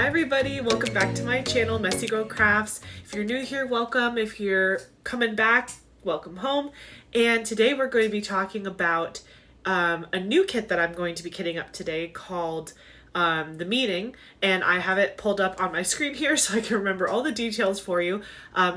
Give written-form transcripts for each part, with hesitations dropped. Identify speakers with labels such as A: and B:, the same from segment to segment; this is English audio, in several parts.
A: everybody, welcome back to my channel, Messy Girl Crafts. If you're new here, welcome. If you're coming back, welcome home. And today we're going to be talking about a new kit that I'm going to be kitting up today called The Meeting, and I have it pulled up on my screen here so I can remember all the details for you.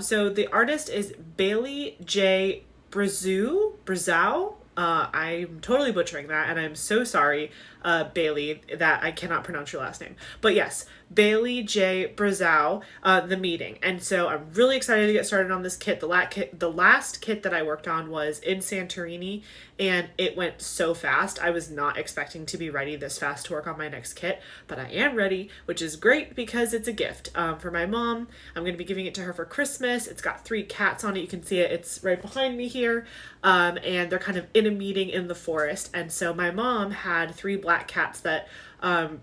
A: So the artist is Baylee Jae Brazeau. I'm totally butchering that, and I'm so sorry, Baylee, that I cannot pronounce your last name. But yes, Baylee Jae Brazeau, The Meeting. And so I'm really excited to get started on this kit. The last kit that I worked on was in Santorini, and it went so fast. I was not expecting to be ready this fast to work on my next kit, but I am ready, which is great because it's a gift for my mom. I'm going to be giving it to her for Christmas. It's got 3 cats on it. You can see it. It's right behind me here. And they're kind of in a meeting in the forest. And so my mom had 3 black cats that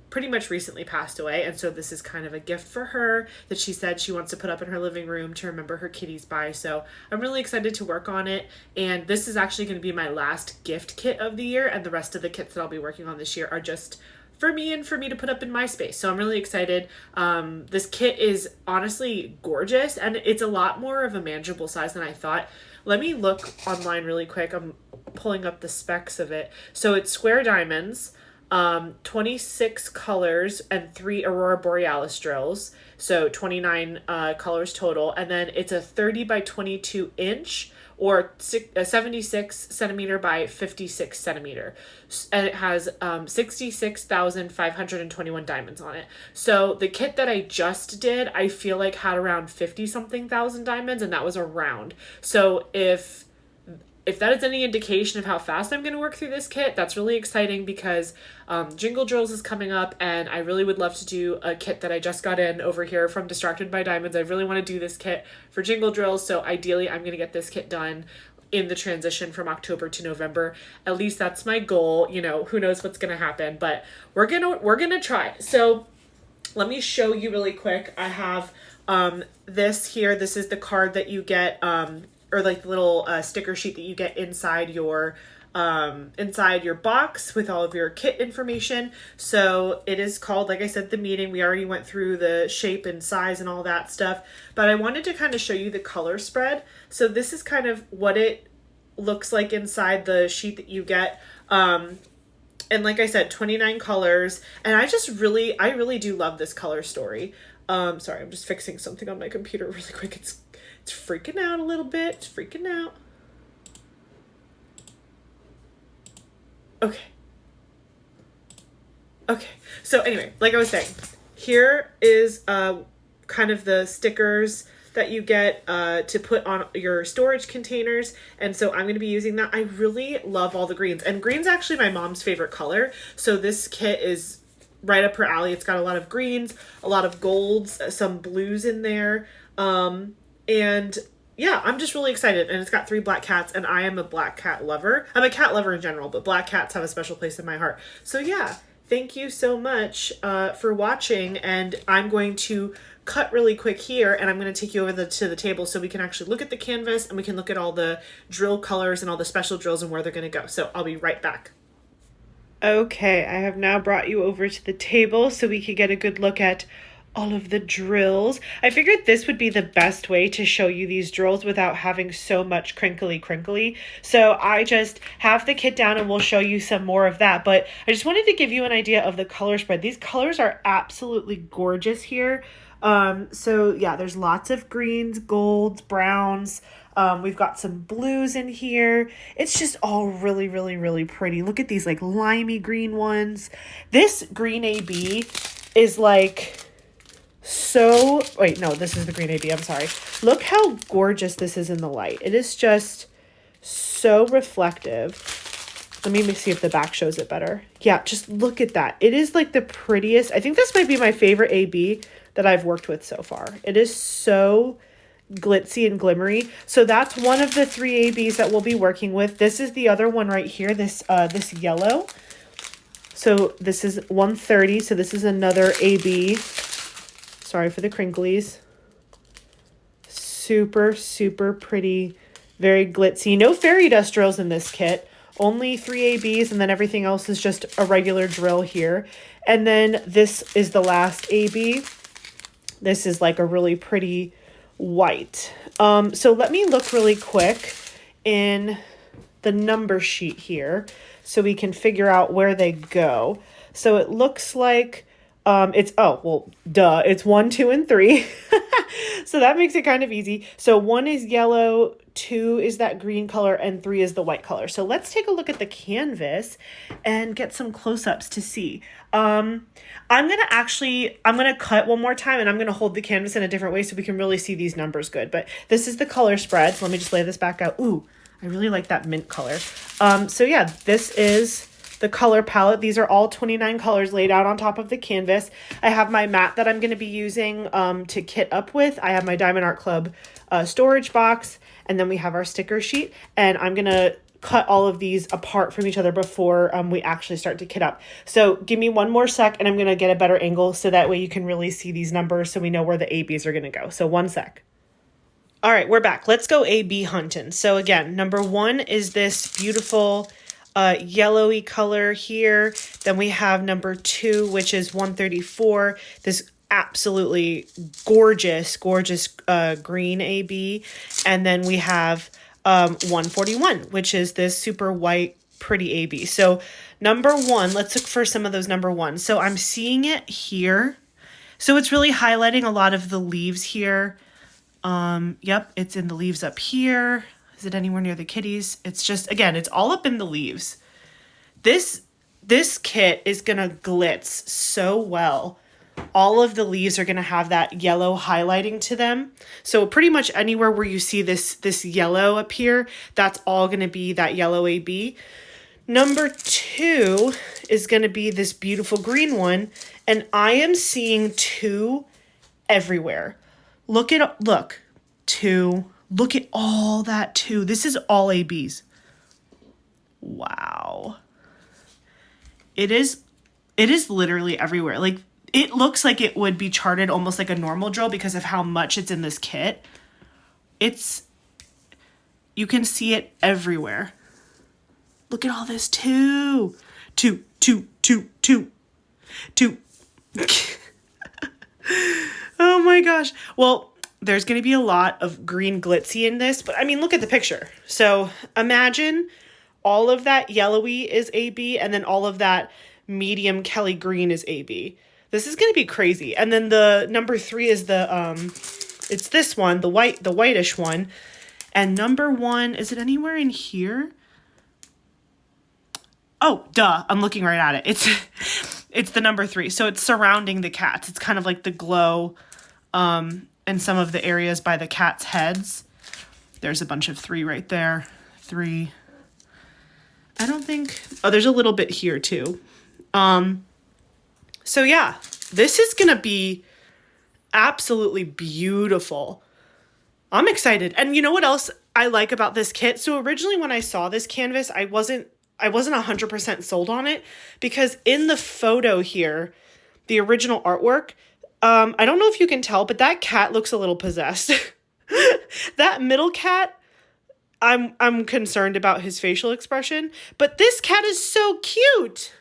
A: pretty much recently passed away. And so this is kind of a gift for her that she said she wants to put up in her living room to remember her kitties by. So I'm really excited to work on it. And this is actually going to be my last gift kit of the year. And the rest of the kits that I'll be working on this year are just for me and for me to put up in my space. So I'm really excited. This kit is honestly gorgeous, and it's a lot more of a manageable size than I thought. Let me look online really quick. I'm pulling up the specs of it. So it's square diamonds, 26 colors, and 3 Aurora Borealis drills. So 29 colors total. And then it's a 30 by 22 inch or 76 centimeter by 56 centimeter. And it has 66,521 diamonds on it. So the kit that I just did, I feel like had around 50 something thousand diamonds, and that was a round. So if that is any indication of how fast I'm going to work through this kit, that's really exciting because Jingle Drills is coming up, and I really would love to do a kit that I just got in over here from Distracted by Diamonds. I really want to do this kit for Jingle Drills, so ideally I'm going to get this kit done in the transition from October to November. At least that's my goal. You know, who knows what's going to happen, but we're going to try. So let me show you really quick. I have this here. This is the card that you get, or like the little sticker sheet that you get inside your box with all of your kit information. So it is called, like I said, The Meeting. We already went through the shape and size and all that stuff, but I wanted to kind of show you the color spread. So this is kind of what it looks like inside the sheet that you get. And like I said, 29 colors, and I really do love this color story. Sorry, I'm just fixing something on my computer really quick. It's freaking out a little bit. It's freaking out. Okay. So anyway, like I was saying, here is kind of the stickers that you get to put on your storage containers. And so I'm going to be using that. I really love all the greens. And green's actually my mom's favorite color. So this kit is right up her alley. It's got a lot of greens, a lot of golds, some blues in there. And yeah, I'm just really excited. And it's got 3 black cats, and I am a black cat lover. I'm a cat lover in general, but black cats have a special place in my heart. So yeah, thank you so much for watching. And I'm going to cut really quick here, and I'm going to take you over to the table so we can actually look at the canvas, and we can look at all the drill colors and all the special drills and where they're going to go. So I'll be right back. Okay, I have now brought you over to the table so we could get a good look at all of the drills. I figured this would be the best way to show you these drills without having so much crinkly. So I just have the kit down, and we'll show you some more of that. But I just wanted to give you an idea of the color spread. These colors are absolutely gorgeous here. So yeah, there's lots of greens, golds, browns. We've got some blues in here. It's just all really pretty. Look at these like limey green ones. This green AB is like so, wait, no, this is the green AB. I'm sorry. Look how gorgeous this is in the light. It is just so reflective. Let me see if the back shows it better. Yeah, just look at that. It is like the prettiest. I think this might be my favorite AB that I've worked with so far. It is so glitzy and glimmery. So that's one of the 3 ABs that we'll be working with. This is the other one right here, this yellow. So this is 130. So this is another AB. Sorry for the crinklies. Super pretty, very glitzy. No fairy dust drills in this kit. Only 3 ABs, and then everything else is just a regular drill here. And then this is the last AB. This is like a really pretty white. So let me look really quick in the number sheet here so we can figure out where they go. So it looks like it's, oh, well, duh, it's 1, 2, and 3. So that makes it kind of easy. So 1 is yellow, 2 is that green color, and 3 is the white color. So let's take a look at the canvas and get some close-ups to see. I'm going to cut one more time, and I'm going to hold the canvas in a different way so we can really see these numbers good. But this is the color spread. So let me just lay this back out. Ooh, I really like that mint color. So yeah, this is the color palette. These are all 29 colors laid out on top of the canvas. I have my mat that I'm going to be using to kit up with. I have my Diamond Art Club storage box, and then we have our sticker sheet, and I'm going to cut all of these apart from each other before we actually start to kit up. So give me one more sec, and I'm going to get a better angle so that way you can really see these numbers so we know where the ABs are going to go. So one sec. All right, we're back. Let's go A-B hunting. So again, number 1 is this beautiful yellowy color here. Then we have number 2, which is 134. This absolutely gorgeous green AB. And then we have 141, which is this super white, pretty AB. So number 1, let's look for some of those number 1s. So I'm seeing it here. So it's really highlighting a lot of the leaves here. Yep, it's in the leaves up here. Is it anywhere near the kitties? It's just, again, it's all up in the leaves. This kit is going to glitz so well. All of the leaves are going to have that yellow highlighting to them. So pretty much anywhere where you see this yellow up here, that's all going to be that yellow AB. Number 2 is going to be this beautiful green one. And I am seeing 2 everywhere. Look, 2. Look at all that 2. This is all ABs. Wow. It is literally everywhere. Like, it looks like it would be charted almost like a normal drill because of how much it's in this kit. You can see it everywhere. Look at all this 2. 2, 2, 2, 2, 2. Oh my gosh. Well, there's going to be a lot of green glitzy in this, but I mean, look at the picture. So imagine all of that yellowy is AB, and then all of that medium Kelly green is AB. This is going to be crazy. And then the number 3 is it's this one, the whitish one. And number 1, is it anywhere in here? Oh, duh. I'm looking right at it. It's the number 3. So it's surrounding the cats. It's kind of like the glow, and some of the areas by the cats' heads. There's a bunch of 3 right there. 3. I don't think... Oh, there's a little bit here too. So yeah, this is going to be absolutely beautiful. I'm excited. And you know what else I like about this kit? So originally when I saw this canvas, I wasn't 100% sold on it because in the photo here, the original artwork, I don't know if you can tell, but that cat looks a little possessed. That middle cat, I'm concerned about his facial expression, but this cat is so cute.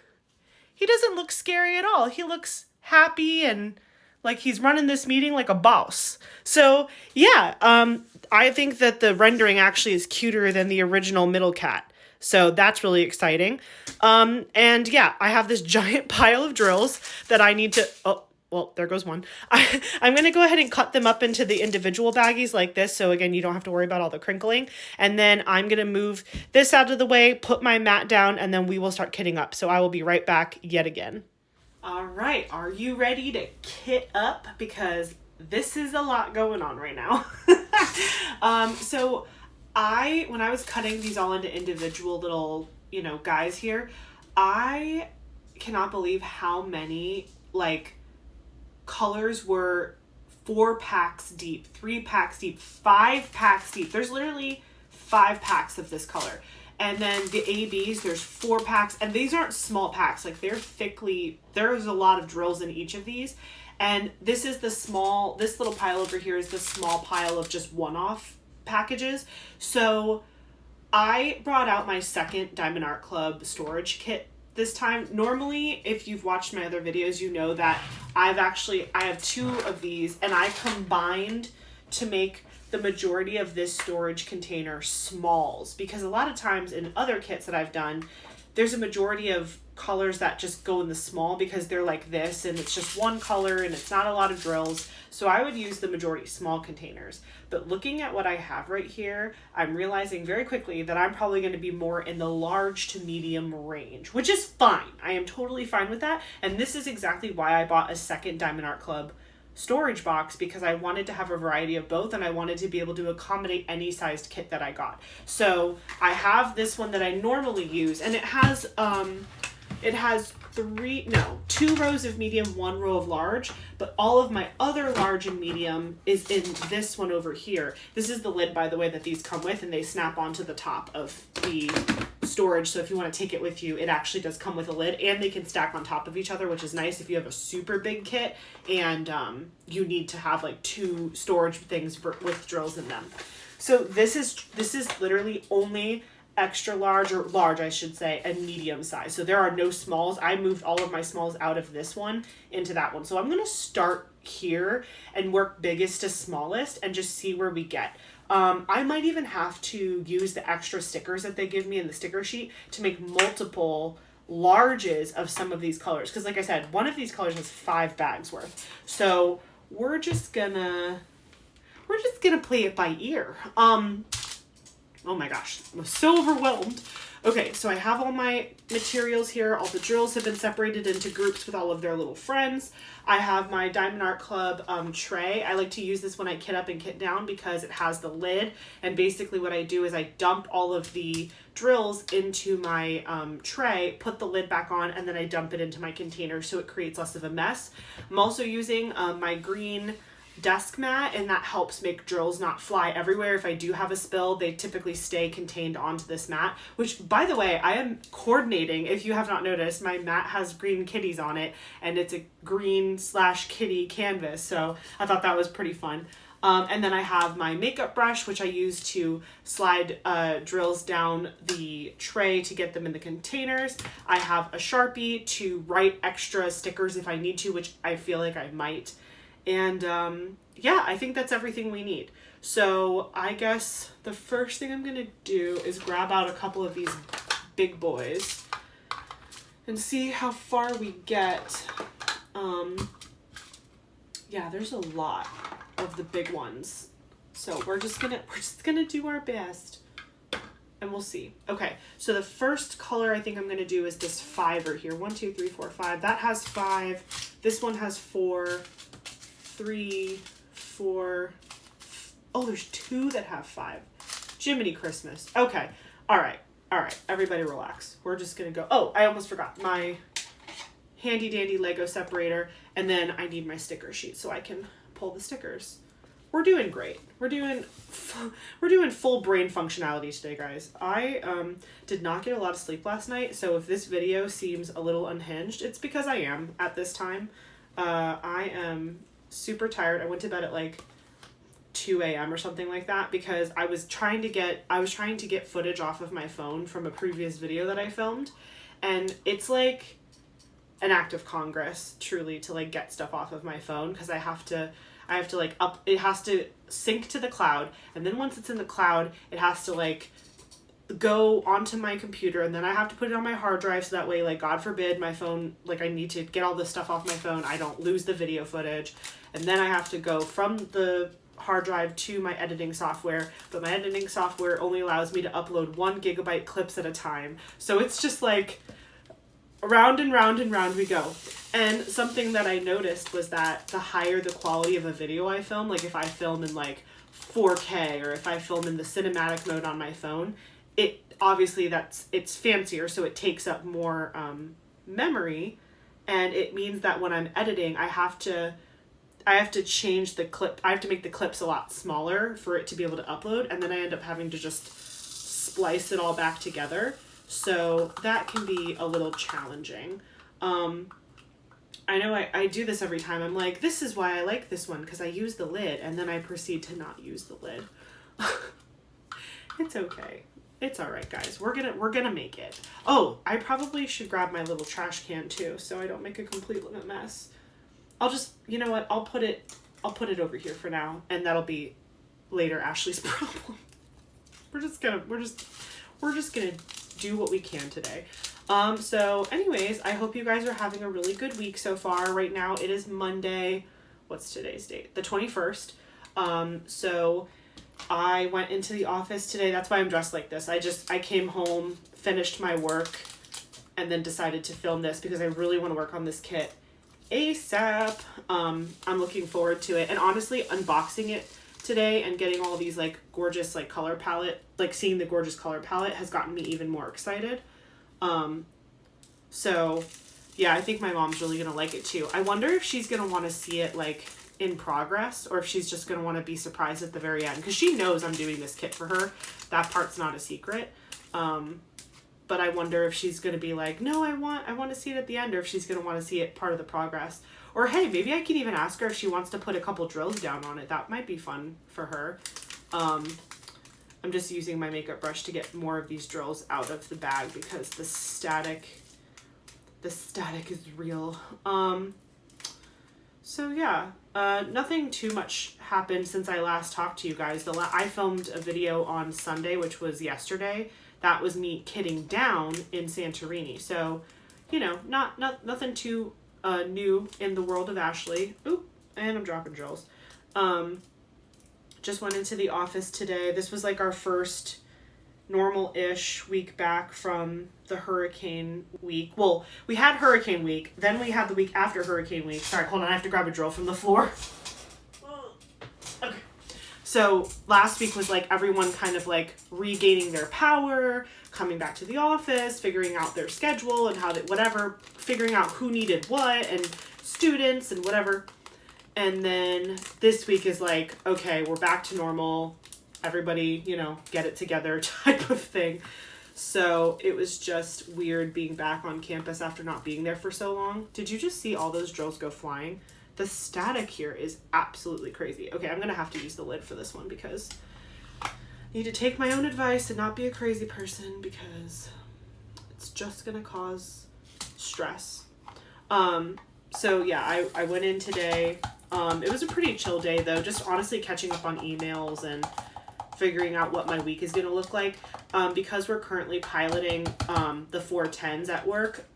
A: He doesn't look scary at all. He looks happy and like he's running this meeting like a boss. So yeah, I think that the rendering actually is cuter than the original middle cat. So that's really exciting. And yeah, I have this giant pile of drills that I need to, oh, well, there goes one. I'm going to go ahead and cut them up into the individual baggies like this. So again, you don't have to worry about all the crinkling. And then I'm going to move this out of the way, put my mat down, and then we will start kitting up. So I will be right back yet again. All right. Are you ready to kit up? Because this is a lot going on right now. So when I was cutting these all into individual little, guys here, I cannot believe how many, colors were 4 packs deep, 3 packs deep, 5 packs deep. There's literally 5 packs of this color. And then the ABs, there's 4 packs, and these aren't small packs. There's a lot of drills in each of these. And this little pile over here is the small pile of just one-off packages. So I brought out my second Diamond Art Club storage kit this time. Normally, if you've watched my other videos, you know that I have 2 of these, and I combined to make the majority of this storage container smalls, because a lot of times in other kits that I've done, there's a majority of colors that just go in the small because they're like this and it's just one color and it's not a lot of drills. So I would use the majority small containers. But looking at what I have right here, I'm realizing very quickly that I'm probably going to be more in the large to medium range, which is fine. I am totally fine with that. And this is exactly why I bought a second Diamond Art Club storage box, because I wanted to have a variety of both and I wanted to be able to accommodate any sized kit that I got. So I have this one that I normally use, and it has 2 rows of medium, 1 row of large, but all of my other large and medium is in this one over here. This is the lid, by the way, that these come with, and they snap onto the top of the storage. So if you want to take it with you, it actually does come with a lid, and they can stack on top of each other, which is nice if you have a super big kit and you need to have like 2 storage things with drills in them. So this is literally only extra large, or large I should say, and medium size. So there are no smalls. I moved all of my smalls out of this one into that one. So I'm going to start here and work biggest to smallest and just see where we get. I might even have to use the extra stickers that they give me in the sticker sheet to make multiple larges of some of these colors. Because like I said, one of these colors has 5 bags worth. So we're just gonna play it by ear. Oh my gosh, I'm so overwhelmed. Okay, so I have all my materials here. All the drills have been separated into groups with all of their little friends. I have my Diamond Art Club tray. I like to use this when I kit up and kit down because it has the lid. And basically what I do is I dump all of the drills into my tray, put the lid back on, and then I dump it into my container so it creates less of a mess. I'm also using my green desk mat, and that helps make drills not fly everywhere. If I do have a spill, they typically stay contained onto this mat, which, by the way, I am coordinating. If you have not noticed, my mat has green kitties on it, and it's a green/kitty canvas, so I thought that was pretty fun. And then I have my makeup brush, which I use to slide drills down the tray to get them in the containers. I have a Sharpie to write extra stickers if I need to, which I feel like I might. And yeah, I think that's everything we need. So I guess the first thing I'm going to do is grab out a couple of these big boys and see how far we get. Yeah, there's a lot of the big ones. So we're just gonna do our best and we'll see. Okay, so the first color I think I'm gonna do is this 5 here. 1, 2, 3, 4, 5. That has 5. This one has 4. 3, 4. Oh, there's 2 that have 5. Jiminy Christmas. Okay. All right. Everybody relax. We're just going to go. Oh, I almost forgot my handy dandy Lego separator. And then I need my sticker sheet so I can pull the stickers. We're doing great. We're doing full brain functionality today, guys. I did not get a lot of sleep last night. So if this video seems a little unhinged, it's because I am at this time. I am super tired. I went to bed at like 2 a.m. or something like that because I was trying to get footage off of my phone from a previous video that I filmed, and it's like an act of Congress truly to like get stuff off of my phone because I have to like it has to sync to the cloud, and then once it's in the cloud it has to like go onto my computer, and then I have to put it on my hard drive so that way, like, God forbid my phone, like, I need to get all this stuff off my phone, I don't lose the video footage, and then I have to go from the hard drive to my editing software, but my editing software only allows me to upload 1 gigabyte clips at a time, so it's just like round and round and round we go. And something that I noticed was that the higher the quality of a video I film, like if I film in like 4K or if I film in the cinematic mode on my phone, it obviously it's fancier, so it takes up more memory, and it means that when I'm editing, I have to change the clip. I have to make the clips a lot smaller for it to be able to upload, and then I end up having to just splice it all back together. So that can be a little challenging. I know I do this every time. I'm like, this is why I like this one, because I use the lid, and then I proceed to not use the lid. It's okay. It's all right, guys. We're gonna make it. Oh, I probably should grab my little trash can too, so I don't make a complete mess. I'll just, you know what? I'll put it over here for now, and that'll be later Ashley's problem. We're just gonna do what we can today. So anyways, I hope you guys are having a really good week so far. Right now it is Monday. What's today's date? The 21st. So I went into the office today. That's why I'm dressed like this. I came home, finished my work, and then decided to film this because I really want to work on this kit ASAP. I'm looking forward to it. And honestly, unboxing it today and getting all these like gorgeous like color palette, like seeing the gorgeous color palette has gotten me even more excited. So yeah, I think my mom's really gonna like it too. I wonder if she's gonna want to see it like in progress, or if she's just gonna want to be surprised at the very end, because she knows I'm doing this kit for her. That part's not a secret. But I wonder if she's gonna be like, no, I want to see it at the end, or if she's gonna want to see it part of the progress. Or hey, maybe I can even ask her if she wants to put a couple drills down on it. That might be fun for her. I'm just using my makeup brush to get more of these drills out of the bag because the static is real. So yeah, nothing too much happened since I last talked to you guys. I filmed a video on Sunday, which was yesterday. That was me kitting down in Santorini. So, you know, nothing too new in the world of Ashley. Oop, and I'm dropping drills. Just went into the office today. This was like our first normal-ish week back from the hurricane week. Well, we had hurricane week, then we had the week after hurricane week. Sorry, hold on, I have to grab a drill from the floor. Okay. So last week was like everyone kind of like regaining their power, coming back to the office, figuring out their schedule and how to, whatever, figuring out who needed what and students and whatever. And then this week is like, okay, we're back to normal. Everybody, you know, get it together type of thing. So it was just weird being back on campus after not being there for so long. Did you just see all those drills go flying? The static here is absolutely crazy. Okay, I'm going to have to use the lid for this one because I need to take my own advice and not be a crazy person because it's just going to cause stress. So yeah, I went in today. It was a pretty chill day though, just honestly catching up on emails and figuring out what my week is going to look like. Because we're currently piloting the 410s at work,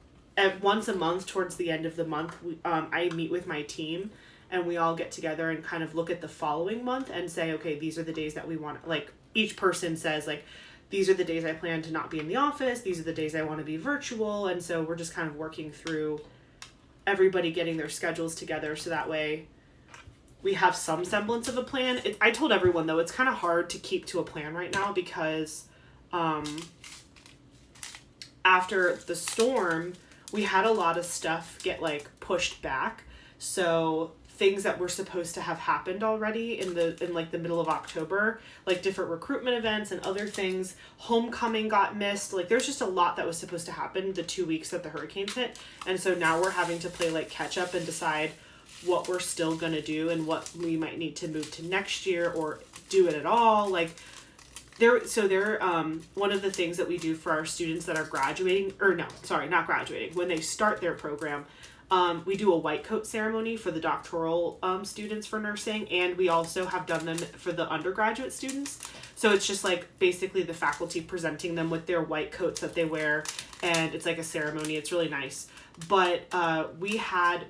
A: once a month towards the end of the month, I meet with my team and we all get together and kind of look at the following month and say, okay, these are the days that we want, like each person says like, these are the days I plan to not be in the office. These are the days I want to be virtual. And so we're just kind of working through everybody getting their schedules together so that way we have some semblance of a plan. I told everyone though, it's kind of hard to keep to a plan right now because after the storm, we had a lot of stuff get like pushed back. So things that were supposed to have happened already in like the middle of October, like different recruitment events and other things, homecoming got missed. Like there's just a lot that was supposed to happen the 2 weeks that the hurricanes hit. And so now we're having to play like catch up and decide what we're still going to do and what we might need to move to next year or do it at all. Like one of the things that we do for our students that are graduating, or no, sorry, not graduating, when they start their program, we do a white coat ceremony for the doctoral students for nursing, and we also have done them for the undergraduate students. So it's just like basically the faculty presenting them with their white coats that they wear, and it's like a ceremony. It's really nice. But we had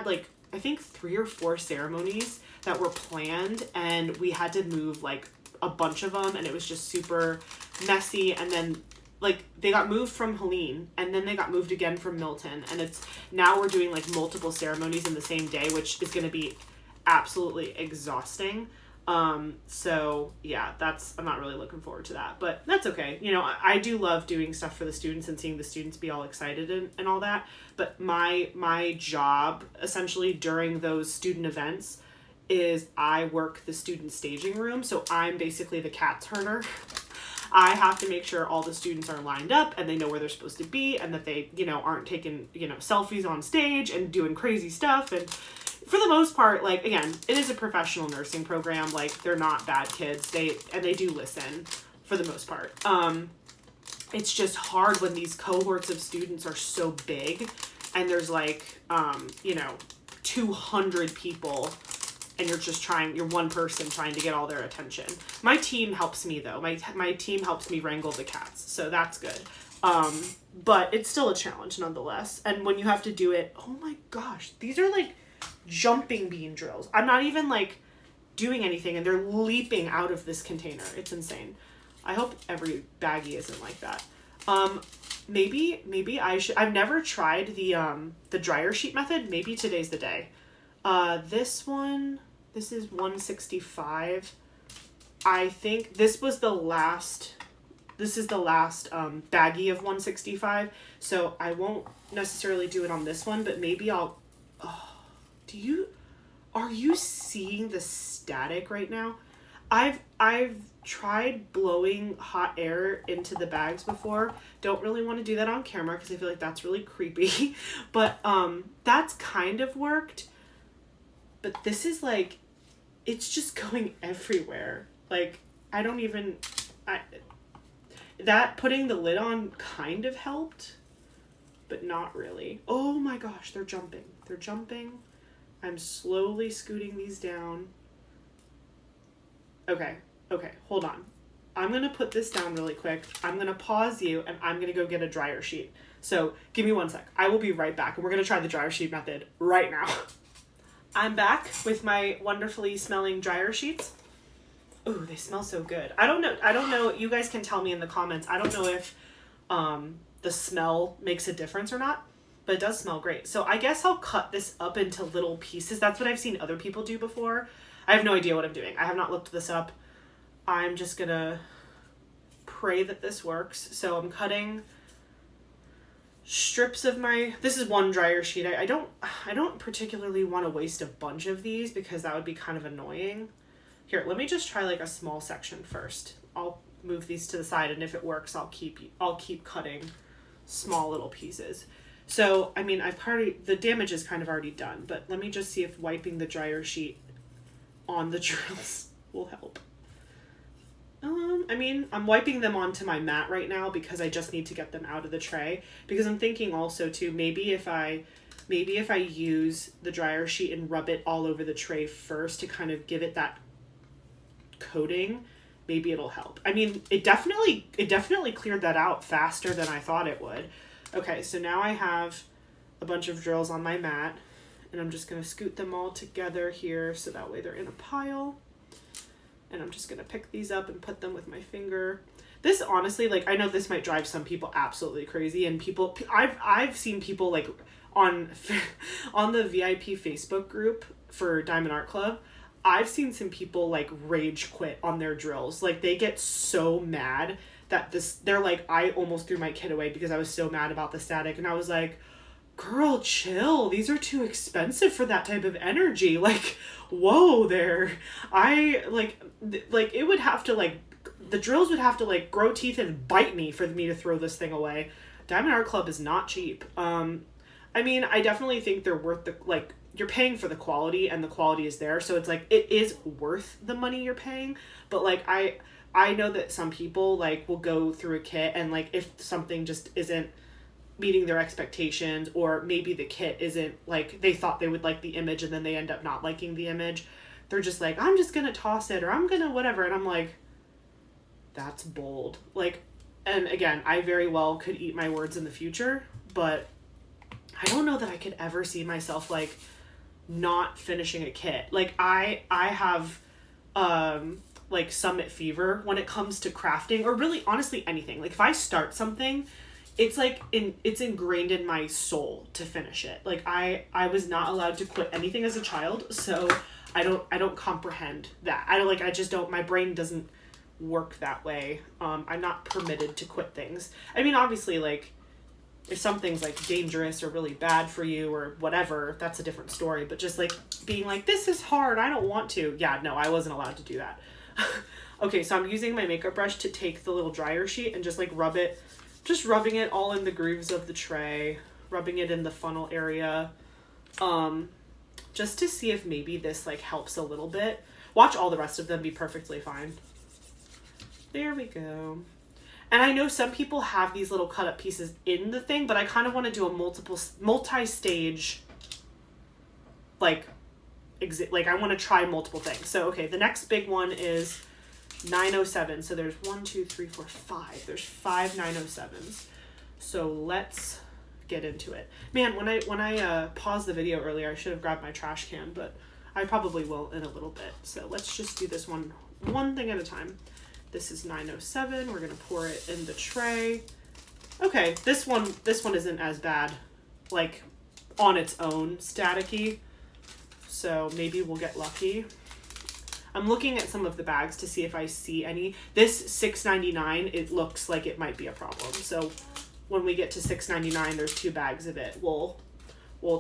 A: like, I think 3 or 4 ceremonies that were planned, and we had to move like a bunch of them, and it was just super messy. And then like they got moved from Helene, and then they got moved again from Milton, and now we're doing like multiple ceremonies in the same day, which is going to be absolutely exhausting. So yeah, I'm not really looking forward to that, but that's okay. You know, I do love doing stuff for the students and seeing the students be all excited and all that. But my job essentially during those student events is I work the student staging room. So I'm basically the cat turner. I have to make sure all the students are lined up and they know where they're supposed to be, and that they, you know, aren't taking, you know, selfies on stage and doing crazy stuff. And for the most part, like, again, it is a professional nursing program. Like, they're not bad kids. They do listen. for the most part. It's just hard when these cohorts of students are so big and there's like, 200 people and you're one person trying to get all their attention. My team helps me though. My team helps me wrangle the cats. So that's good. But it's still a challenge nonetheless. And when you have to do it, oh my gosh, these are like jumping bean drills. I'm not even like doing anything and they're leaping out of this container. It's insane. I hope every baggie isn't like that. Maybe I should, I've never tried the dryer sheet method. Maybe today's the day. This is 165. I think this is the last baggie of 165. So I won't necessarily do it on this one, but maybe I'll, are you seeing the static right now? I've tried blowing hot air into the bags before. Don't really want to do that on camera because I feel like that's really creepy. But that's kind of worked. But this is like, it's just going everywhere. Like, that putting the lid on kind of helped, but not really. Oh my gosh, they're jumping. They're jumping. I'm slowly scooting these down. Okay, hold on. I'm going to put this down really quick. I'm going to pause you and I'm going to go get a dryer sheet. So give me 1 sec. I will be right back and we're going to try the dryer sheet method right now. I'm back with my wonderfully smelling dryer sheets. Ooh, they smell so good. I don't know. You guys can tell me in the comments. I don't know if the smell makes a difference or not, but it does smell great. So I guess I'll cut this up into little pieces. That's what I've seen other people do before. I have no idea what I'm doing. I have not looked this up. I'm just gonna pray that this works. So I'm cutting strips of this is one dryer sheet. I don't particularly want to waste a bunch of these because that would be kind of annoying. Here, let me just try like a small section first. I'll move these to the side and if it works, I'll keep cutting small little pieces. So, I mean, the damage is kind of already done, but let me just see if wiping the dryer sheet on the drills will help. I mean, I'm wiping them onto my mat right now because I just need to get them out of the tray. Because I'm thinking also too, maybe if I use the dryer sheet and rub it all over the tray first to kind of give it that coating, maybe it'll help. I mean, it definitely cleared that out faster than I thought it would. Okay, so now I have a bunch of drills on my mat and I'm just going to scoot them all together here so that way they're in a pile. And I'm just going to pick these up and put them with my finger. This honestly, like, I know this might drive some people absolutely crazy, and I've seen people like on the VIP Facebook group for Diamond Art Club. I've seen some people like rage quit on their drills. Like they get so mad that they're like, I almost threw my kit away because I was so mad about the static. And I was like, girl, chill. These are too expensive for that type of energy. Like, whoa there. It would have to like, the drills would have to like grow teeth and bite me for me to throw this thing away. Diamond Art Club is not cheap. I mean, I definitely think they're worth you're paying for the quality and the quality is there. So it's like, it is worth the money you're paying. But like, I know that some people like will go through a kit and like, if something just isn't meeting their expectations, or maybe the kit isn't like, they thought they would like the image and then they end up not liking the image. They're just like, I'm just going to toss it or I'm going to whatever. And I'm like, that's bold. Like, and again, I very well could eat my words in the future, but I don't know that I could ever see myself like not finishing a kit. Like I have like summit fever when it comes to crafting, or really honestly anything. Like if I start something, it's like it's ingrained in my soul to finish it. Like I was not allowed to quit anything as a child, so I don't comprehend that. I just don't, my brain doesn't work that way. I'm not permitted to quit things. I mean, obviously, like if something's like dangerous or really bad for you or whatever, that's a different story. But just like being like, this is hard, I don't want to. Yeah, no, I wasn't allowed to do that. Okay, so I'm using my makeup brush to take the little dryer sheet and just like rubbing it all in the grooves of the tray, rubbing it in the funnel area, just to see if maybe this like helps a little bit. Watch all the rest of them be perfectly fine. There we go. And I know some people have these little cut up pieces in the thing, but I kind of want to do a multi-stage, like I want to try multiple things. So, okay, the next big one is 907. So there's 1, 2, 3, 4, 5. There's 5 907s. So let's get into it. Man, when I paused the video earlier, I should have grabbed my trash can, but I probably will in a little bit. So let's just do this one thing at a time. This is 907. We're gonna pour it in the tray. Okay, this one isn't as bad, like on its own, staticky. So maybe we'll get lucky. I'm looking at some of the bags to see if I see any. This $6.99, it looks like it might be a problem. So when we get to $6.99, there's 2 bags of it. We'll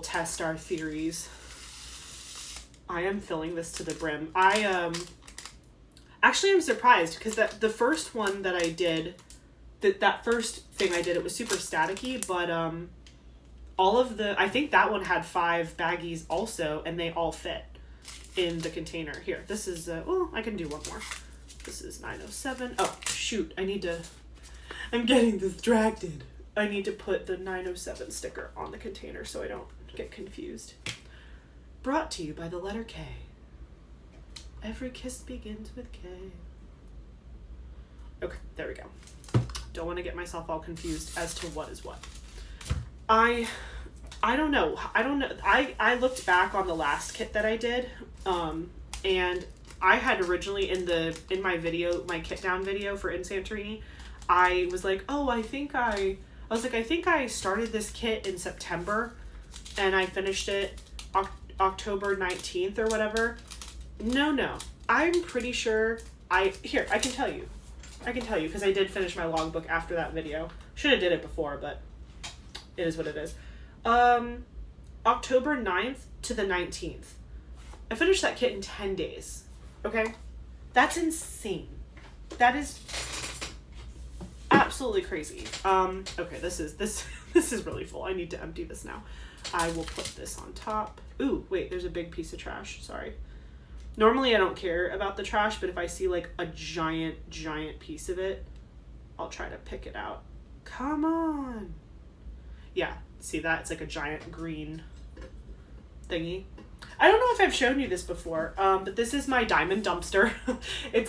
A: test our theories. I am filling this to the brim. Actually, I'm surprised because the first one that I did, that first thing I did, it was super staticky, but I think that one had 5 baggies also, and they all fit in the container. Here, this is, I can do one more. This is 907. Oh, shoot, I'm getting distracted. I need to put the 907 sticker on the container so I don't get confused. Brought to you by the letter K. Every kiss begins with K. Okay, there we go. Don't want to get myself all confused as to what is what. I don't know. I looked back on the last kit that I did, and I had originally in my video, my kit down video for In Santorini, I was like, I think I started this kit in September, and I finished it October 19th or whatever. No. I'm pretty sure I can tell you because I did finish my logbook after that video. Should have did it before, but it is what it is. October 9th to the 19th. I finished that kit in 10 days. Okay? That's insane. That is absolutely crazy. Okay, this is really full. I need to empty this now. I will put this on top. Ooh, wait, there's a big piece of trash. Sorry. Normally I don't care about the trash, but if I see like a giant piece of it, I'll try to pick it out. Come on. Yeah, see that? It's like a giant green thingy. I don't know if I've shown you this before, but this is my diamond dumpster.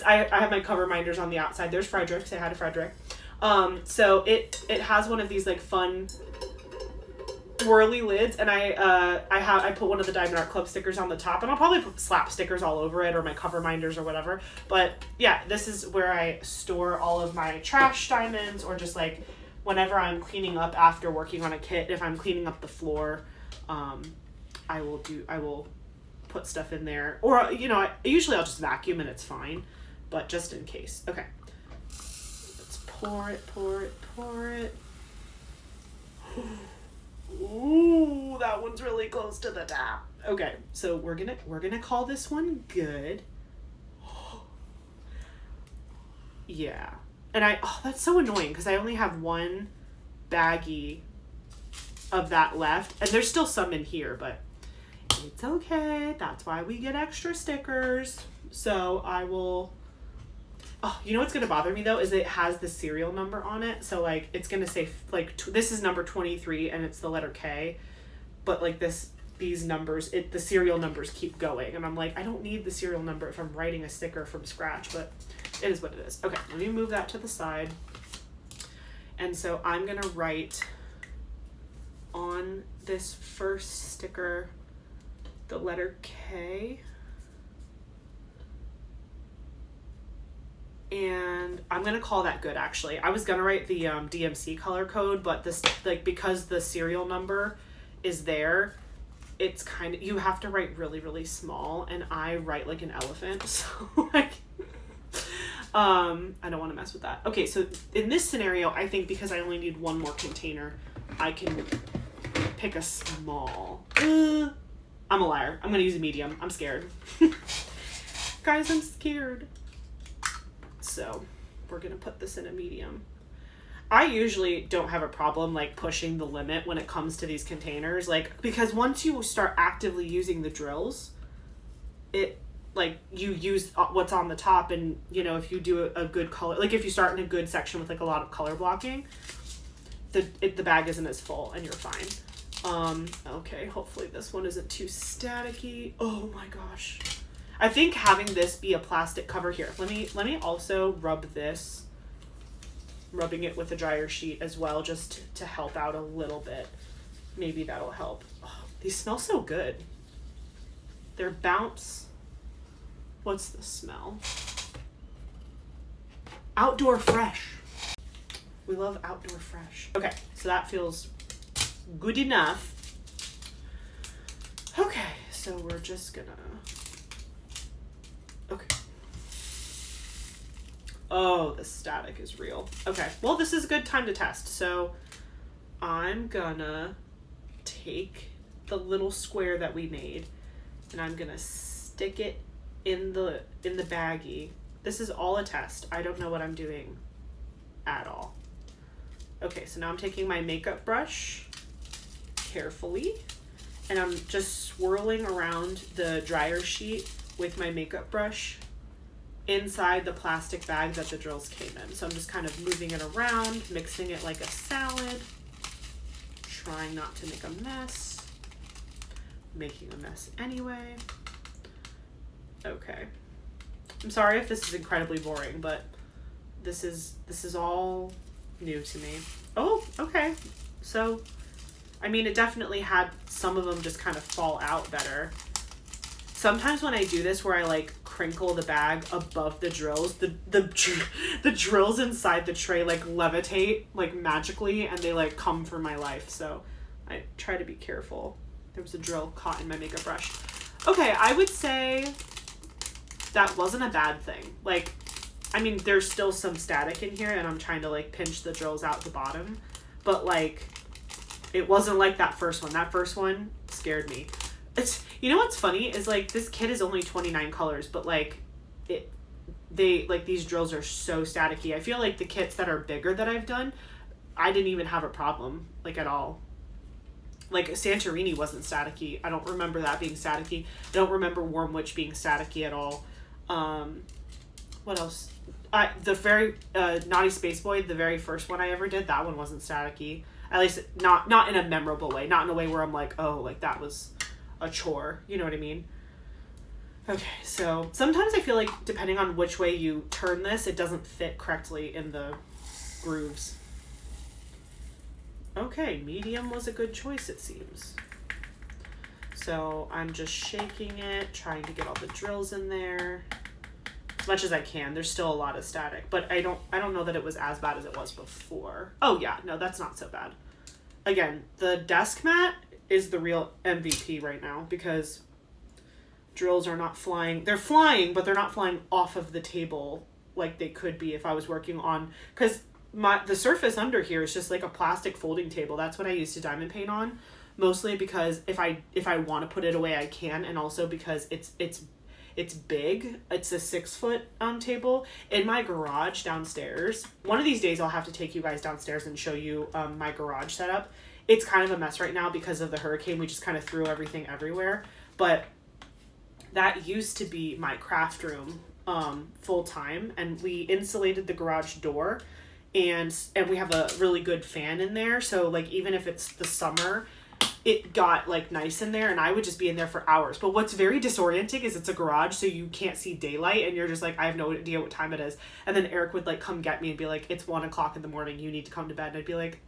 A: I have my cover minders on the outside. There's Frederick. Say hi to Frederick. So it has one of these like fun swirly lids, and I put one of the Diamond Art Club stickers on the top, and I'll probably put slap stickers all over it or my cover minders or whatever. But yeah, this is where I store all of my trash diamonds, or just like whenever I'm cleaning up after working on a kit. If I'm cleaning up the floor, I will put stuff in there, or usually I'll just vacuum and it's fine, but just in case. Okay, let's pour it. Ooh, that one's really close to the top. Okay, so we're gonna call this one good. Yeah, and that's so annoying because I only have one baggie of that left, and there's still some in here, but it's okay. That's why we get extra stickers. So I will. Oh, you know what's gonna bother me though is it has the serial number on it, so like it's gonna say like this is number 23 and it's the letter K, but like these numbers, the serial numbers keep going, and I'm like, I don't need the serial number if I'm writing a sticker from scratch, but it is what it is. Okay, let me move that to the side, and so I'm gonna write on this first sticker the letter K. And I'm gonna call that good. Actually, I was gonna write the DMC color code, but this, like, because the serial number is there, it's kind of, you have to write really, really small, and I write like an elephant, so like I don't want to mess with that. Okay, so in this scenario, I think because I only need one more container, I can pick a small. I'm a liar. I'm gonna use a medium. I'm scared. Guys, I'm scared. So we're gonna put this in a medium. I usually don't have a problem like pushing the limit when it comes to these containers, like, because once you start actively using the drills, like you use what's on the top, and you know, if you do a good color, like if you start in a good section with like a lot of color blocking, the bag isn't as full and you're fine. Okay, hopefully this one isn't too staticky. Oh my gosh. I think having this be a plastic cover here. Let me also rub this, rubbing it with a dryer sheet as well, just to help out a little bit. Maybe that'll help. Oh, these smell so good. They're bounce. What's the smell? Outdoor fresh. We love outdoor fresh. Okay, so that feels good enough. Okay, so we're just gonna, okay. Oh, the static is real. Okay, well, this is a good time to test. So I'm gonna take the little square that we made and I'm gonna stick it in the baggie. This is all a test. I don't know what I'm doing at all. Okay, so now I'm taking my makeup brush carefully and I'm just swirling around the dryer sheet with my makeup brush inside the plastic bag that the drills came in. So I'm just kind of moving it around, mixing it like a salad, trying not to make a mess, making a mess anyway. Okay. I'm sorry if this is incredibly boring, but this is all new to me. Oh, okay. So, I mean, it definitely had some of them just kind of fall out better. Sometimes when I do this where I like crinkle the bag above the drills, the drills inside the tray like levitate like magically and they like come for my life. So I try to be careful. There was a drill caught in my makeup brush. Okay, I would say that wasn't a bad thing. Like, I mean, there's still some static in here and I'm trying to like pinch the drills out the bottom, but like it wasn't like that first one. That first one scared me. It's, you know what's funny is like this kit is only 29 colors, but like these drills are so staticky. I feel like the kits that are bigger that I've done, I didn't even have a problem like at all. Like Santorini wasn't staticky. I don't remember that being staticky. I don't remember Warm Witch being staticky at all. What else? The very Naughty Space Boy, the very first one I ever did, that one wasn't staticky. At least not in a memorable way. Not in a way where I'm like, oh, like that was a chore. You know what I mean? Okay, so sometimes I feel like depending on which way you turn this, it doesn't fit correctly in the grooves. Okay, medium was a good choice, it seems. So I'm just shaking it, trying to get all the drills in there as much as I can. There's still a lot of static, but I don't know that it was as bad as it was before. Oh yeah, no, that's not so bad. Again, the desk mat is the real MVP right now because drills are not flying. They're flying, but they're not flying off of the table like they could be if I was working on, because the surface under here is just like a plastic folding table. That's what I used to diamond paint on, mostly because if I want to put it away I can, and also because it's big. It's a 6-foot table in my garage downstairs. One of these days I'll have to take you guys downstairs and show you my garage setup. It's kind of a mess right now because of the hurricane. We just kind of threw everything everywhere, but that used to be my craft room full time, and we insulated the garage door, and we have a really good fan in there, so like even if it's the summer it got like nice in there, and I would just be in there for hours. But what's very disorienting is it's a garage, so you can't see daylight, and you're just like, I have no idea what time it is. And then Eric would like come get me and be like, it's 1:00 in the morning, you need to come to bed. And I'd be like,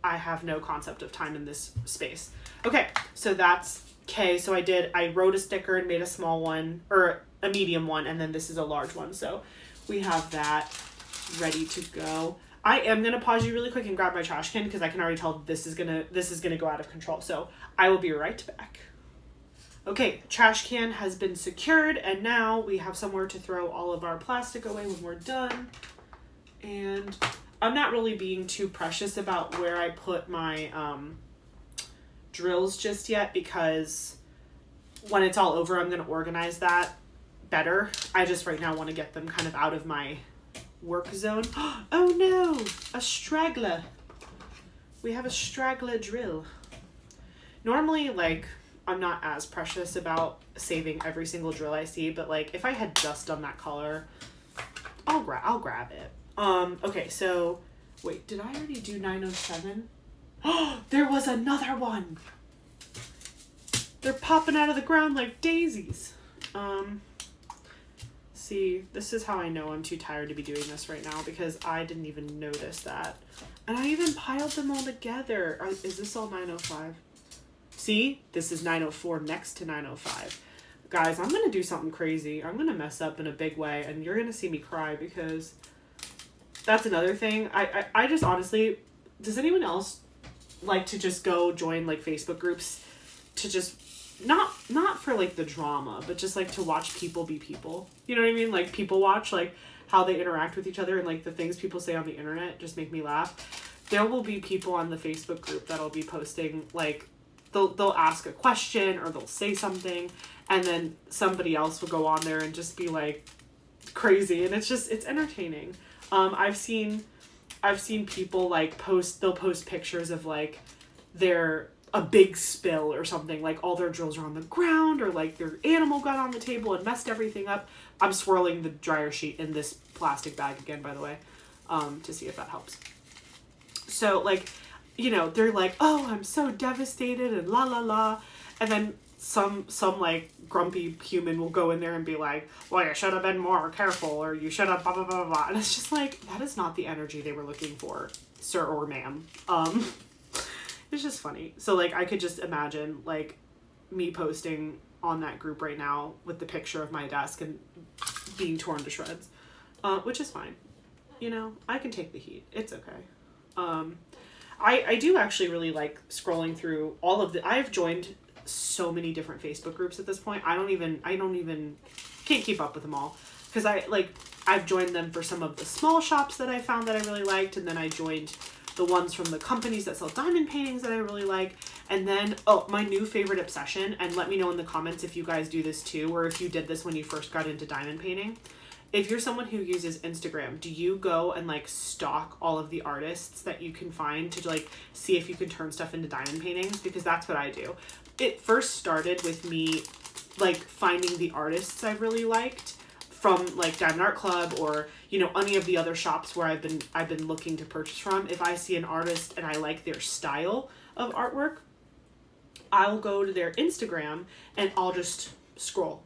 A: I have no concept of time in this space. Okay, so that's okay. So I wrote a sticker and made a small one, or a medium one, and then this is a large one. So we have that ready to go. I am going to pause you really quick and grab my trash can because I can already tell this is going to go out of control. So I will be right back. Okay, trash can has been secured, and now we have somewhere to throw all of our plastic away when we're done. And I'm not really being too precious about where I put my drills just yet, because when it's all over, I'm going to organize that better. I just right now want to get them kind of out of my work zone. Oh no, a straggler. We have a straggler drill. Normally, like, I'm not as precious about saving every single drill I see, but like if I had just done that color, I'll grab it. Okay, so wait, did I already do 907? Oh, there was another one. They're popping out of the ground like daisies. See, this is how I know I'm too tired to be doing this right now, because I didn't even notice that. And I even piled them all together. Is this all 905? See, this is 904 next to 905. Guys, I'm going to do something crazy. I'm going to mess up in a big way, and you're going to see me cry, because that's another thing. I just honestly, does anyone else like to just go join like Facebook groups to just not for like the drama, but just like to watch people be people? You know what I mean? Like people watch, like how they interact with each other, and like the things people say on the internet just make me laugh. There will be people on the Facebook group that'll be posting like they'll ask a question or they'll say something, and then somebody else will go on there and just be like crazy, and it's entertaining. I've seen people like they'll post pictures of like a big spill or something, like all their drills are on the ground, or like their animal got on the table and messed everything up. I'm swirling the dryer sheet in this plastic bag again, by the way, to see if that helps. So like, you know, they're like, oh, I'm so devastated and la la la. And then some like grumpy human will go in there and be like, well, you should have been more careful, or you should have blah blah blah blah. And it's just like, that is not the energy they were looking for, sir or ma'am. It's just funny. So like I could just imagine like me posting on that group right now with the picture of my desk and being torn to shreds, which is fine. You know, I can take the heat. It's okay. I do actually really like scrolling through all of I've joined so many different Facebook groups at this point. I don't even can't keep up with them all, because I've joined them for some of the small shops that I found that I really liked, and then I joined the ones from the companies that sell diamond paintings that I really like. And then, my new favorite obsession, and let me know in the comments if you guys do this too, or if you did this when you first got into diamond painting. If you're someone who uses Instagram, do you go and like stalk all of the artists that you can find to like see if you can turn stuff into diamond paintings? Because that's what I do. It first started with me like finding the artists I really liked from like Diamond Art Club, or, you know, any of the other shops where I've been looking to purchase from. If I see an artist and I like their style of artwork, I'll go to their Instagram and I'll just scroll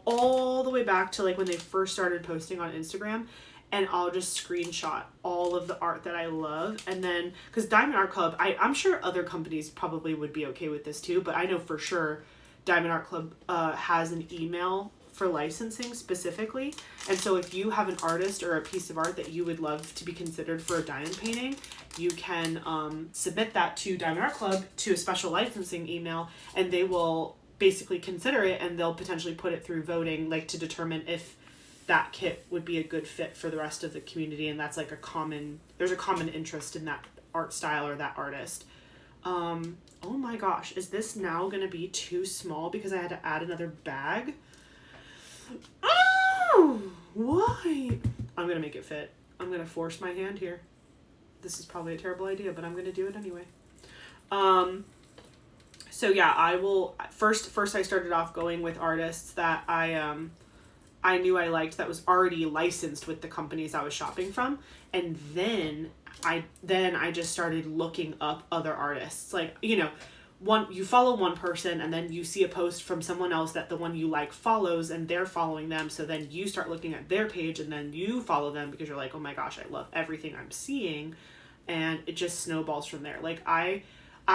A: all the way back to like when they first started posting on Instagram, and I'll just screenshot all of the art that I love. And then, because Diamond Art Club, I'm sure other companies probably would be okay with this too, but I know for sure Diamond Art Club has an email for licensing specifically. And so if you have an artist or a piece of art that you would love to be considered for a diamond painting, you can submit that to Diamond Art Club to a special licensing email, and they will basically consider it, and they'll potentially put it through voting, like to determine if that kit would be a good fit for the rest of the community. And that's like there's a common interest in that art style or that artist. Oh my gosh, is this now gonna be too small because I had to add another bag? Oh, why? I'm gonna make it fit. I'm gonna force my hand here. This is probably a terrible idea, but I'm gonna do it anyway. So yeah, I will first I started off going with artists that I knew I liked, that was already licensed with the companies I was shopping from, and then I just started looking up other artists. Like, you know, you follow one person and then you see a post from someone else that the one you like follows, and they're following them, so then you start looking at their page and then you follow them because you're like, oh my gosh, I love everything I'm seeing, and it just snowballs from there. Like I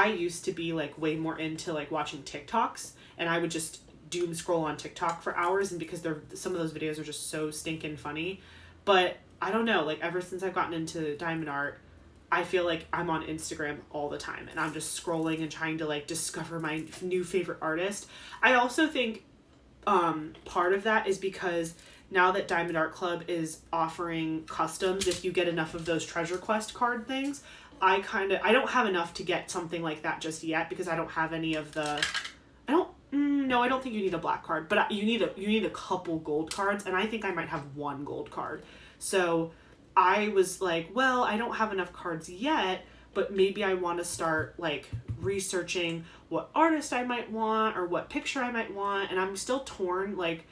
A: used to be like way more into like watching TikToks, and I would just doom scroll on TikTok for hours, and because some of those videos are just so stinking funny. But I don't know, like ever since I've gotten into diamond art, I feel like I'm on Instagram all the time, and I'm just scrolling and trying to like discover my new favorite artist. I also think part of that is because now that Diamond Art Club is offering customs, if you get enough of those treasure quest card things, I don't have enough to get something like that just yet, because I don't have any of the, I don't think you need a black card, but you need a couple gold cards, and I think I might have one gold card. So I was like, well, I don't have enough cards yet, but maybe I want to start like researching what artist I might want or what picture I might want. And I'm still torn. Like,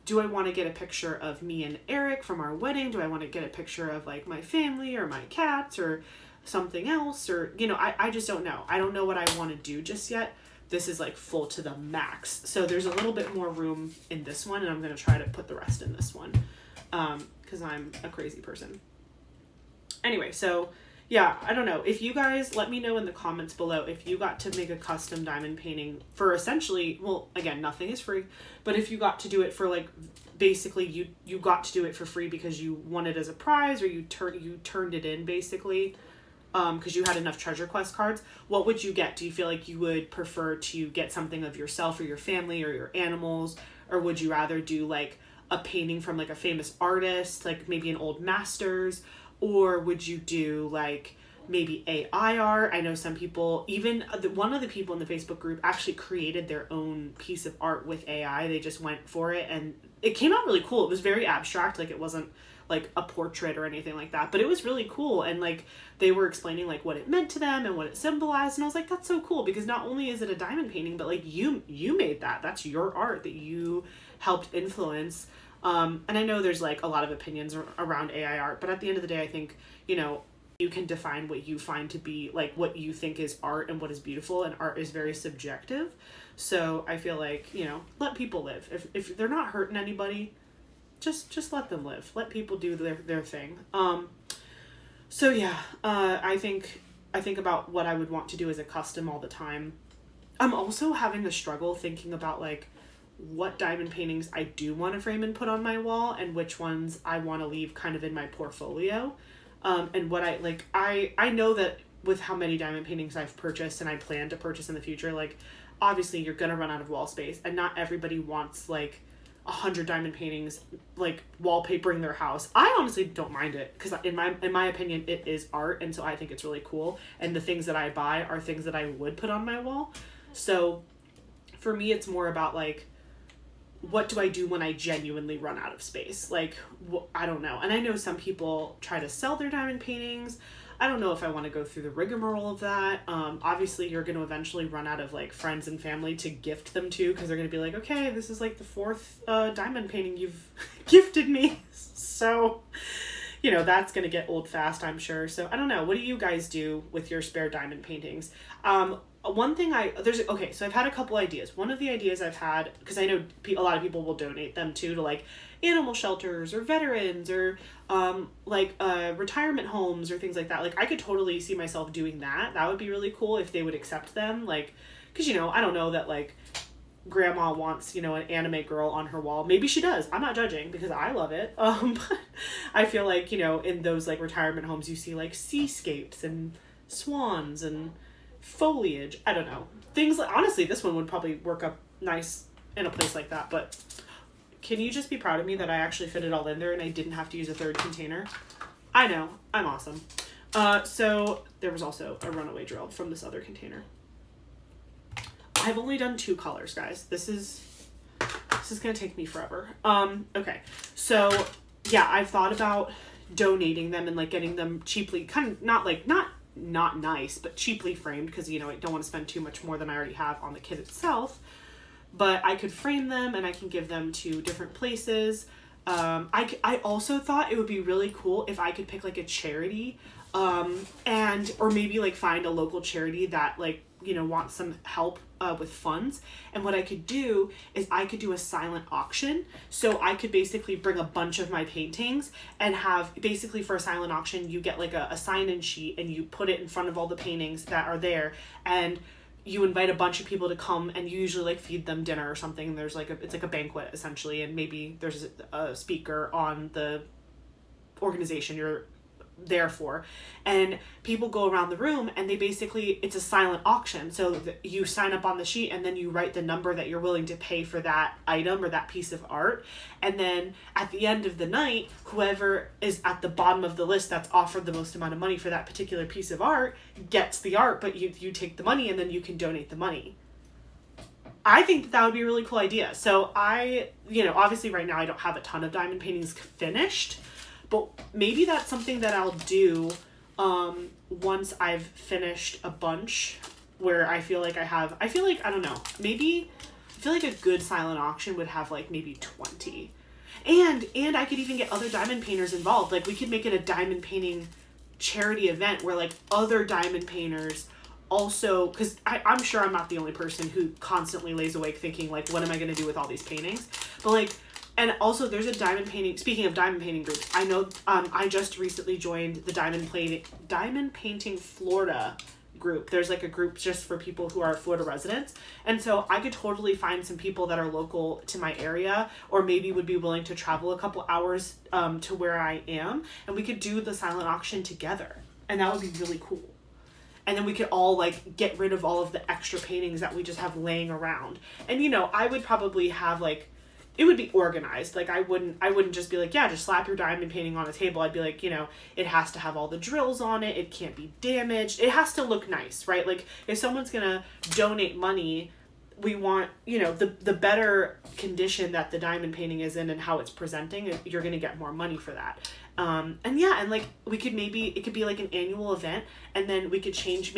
A: do I want to get a picture of me and Eric from our wedding? Do I want to get a picture of like my family or my cats or something else? Or, you know, I just don't know. I don't know what I want to do just yet. This is like full to the max. So there's a little bit more room in this one, and I'm going to try to put the rest in this one. 'Cause I'm a crazy person. Anyway, so yeah, I don't know. If you guys, let me know in the comments below if you got to make a custom diamond painting for essentially, well, again, nothing is free, but if you got to do it for like, basically you got to do it for free because you won it as a prize, or you turned it in basically, because you had enough treasure quest cards, what would you get? Do you feel like you would prefer to get something of yourself or your family or your animals, or would you rather do like a painting from like a famous artist, like maybe an old masters? Or would you do like maybe AI art? I know some people, even one of the people in the Facebook group actually created their own piece of art with AI. They just went for it and it came out really cool. It was very abstract. Like, it wasn't like a portrait or anything like that, but it was really cool. And like, they were explaining like what it meant to them and what it symbolized. And I was like, that's so cool, because not only is it a diamond painting, but like you made that. That's your art that you helped influence. And I know there's like a lot of opinions around AI art, but at the end of the day, I think, you know, you can define what you find to be like what you think is art and what is beautiful, and art is very subjective. So I feel like, you know, let people live. If they're not hurting anybody, just let them live. Let people do their thing. So yeah, I think about what I would want to do as a custom all the time. I'm also having a struggle thinking about like what diamond paintings I do want to frame and put on my wall, and which ones I want to leave kind of in my portfolio. And what I know that with how many diamond paintings I've purchased and I plan to purchase in the future, like obviously you're going to run out of wall space, and not everybody wants like 100 diamond paintings, like wallpapering their house. I honestly don't mind it, because in my opinion, it is art. And so I think it's really cool. And the things that I buy are things that I would put on my wall. So for me, it's more about like, what do I do when I genuinely run out of space? Like, I don't know. And I know some people try to sell their diamond paintings. I don't know if I want to go through the rigmarole of that. Obviously, you're going to eventually run out of like friends and family to gift them to, because they're going to be like, okay, this is like the 4th diamond painting you've gifted me. So, you know, that's going to get old fast, I'm sure. So I don't know. What do you guys do with your spare diamond paintings? One thing so I've had a couple ideas. One of the ideas I've had, because I know a lot of people will donate them to like animal shelters or veterans or retirement homes or things like that. Like, I could totally see myself doing that. That would be really cool if they would accept them. Like, because, you know, I don't know that like grandma wants, you know, an anime girl on her wall. Maybe she does. I'm not judging, because I love it. But I feel like, you know, in those like retirement homes, you see like seascapes and swans and foliage. I don't know, things like, honestly, this one would probably work up nice in a place like that. But can you just be proud of me that I actually fit it all in there and I didn't have to use a 3rd container? I know, I'm awesome. So there was also a runaway drill from this other container. I've only done 2 colors, guys. This is gonna take me forever. Okay, so yeah, I've thought about donating them and like getting them cheaply, kind of not nice, but cheaply framed, because, you know, I don't want to spend too much more than I already have on the kit itself. But I could frame them and I can give them to different places. I also thought it would be really cool if I could pick like a charity, or maybe like find a local charity that like, you know, wants some help with funds. And what I could do is I could do a silent auction. So I could basically bring a bunch of my paintings and have, basically for a silent auction, you get like a sign-in sheet and you put it in front of all the paintings that are there, and you invite a bunch of people to come, and you usually like feed them dinner or something. There's like it's like a banquet essentially, and maybe there's a speaker on the organization you're there for, and people go around the room and they basically, it's a silent auction. So you sign up on the sheet and then you write the number that you're willing to pay for that item or that piece of art, and then at the end of the night, whoever is at the bottom of the list that's offered the most amount of money for that particular piece of art gets the art, but you take the money and then you can donate the money. I think that would be a really cool idea. So you know, obviously right now I don't have a ton of diamond paintings finished, but maybe that's something that I'll do once I've finished a bunch. where I feel like I don't know, maybe I feel like a good silent auction would have like maybe 20. And I could even get other diamond painters involved. Like we could make it a diamond painting charity event where like other diamond painters also, because I'm sure I'm not the only person who constantly lays awake thinking like, what am I going to do with all these paintings? But like, and also there's a diamond painting, speaking of diamond painting groups, I know I just recently joined the diamond painting Florida group. There's like a group just for people who are Florida residents, and so I could totally find some people that are local to my area, or maybe would be willing to travel a couple hours to where I am, and we could do the silent auction together, and that would be really cool. And then we could all like get rid of all of the extra paintings that we just have laying around. And you know, I would probably have like, it would be organized. Like I wouldn't just be like, yeah, just slap your diamond painting on a table. I'd be like, you know, it has to have all the drills on it. It can't be damaged. It has to look nice, right? Like if someone's going to donate money, we want, you know, the better condition that the diamond painting is in and how it's presenting, you're going to get more money for that. And yeah, and like it could be like an annual event, and then we change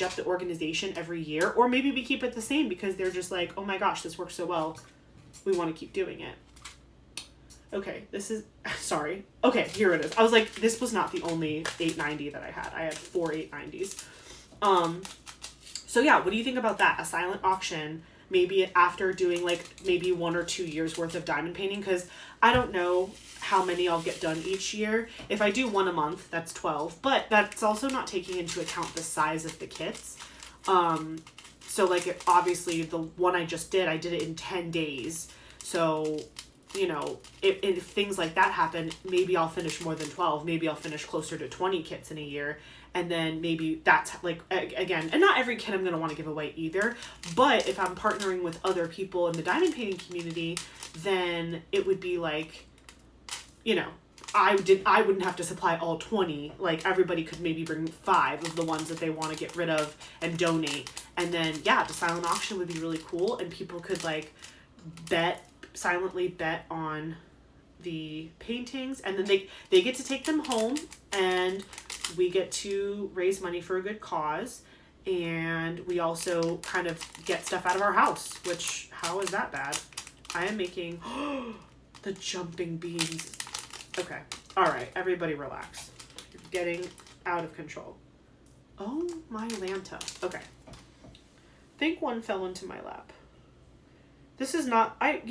A: up the organization every year, or maybe we keep it the same because they're just like, oh my gosh, this works so well. We want to keep doing it. Okay, sorry. Okay, here it is. I was like, this was not the only 890 that I had. I had 4 890s. So yeah, what do you think about that? A silent auction, maybe after doing like maybe 1 or 2 years worth of diamond painting, because I don't know how many I'll get done each year. If I do 1 a month, that's 12, but that's also not taking into account the size of the kits. So like obviously the one I did it in 10 days. So, you know, if things like that happen, maybe I'll finish more than 12. Maybe I'll finish closer to 20 kits in a year. And then maybe that's like, again, and not every kit I'm going to want to give away either. But if I'm partnering with other people in the diamond painting community, then it would be like, you know, I wouldn't have to supply all 20. Like everybody could maybe bring 5 of the ones that they want to get rid of and donate. And then, yeah, the silent auction would be really cool. And people could like silently bet on the paintings, and then they get to take them home, and we get to raise money for a good cause, and we also kind of get stuff out of our house, which, how is that bad? I am making the jumping beans. Okay, all right, everybody relax. You're getting out of control. Oh my Lanta. Okay, I think one fell into my lap. This is not, I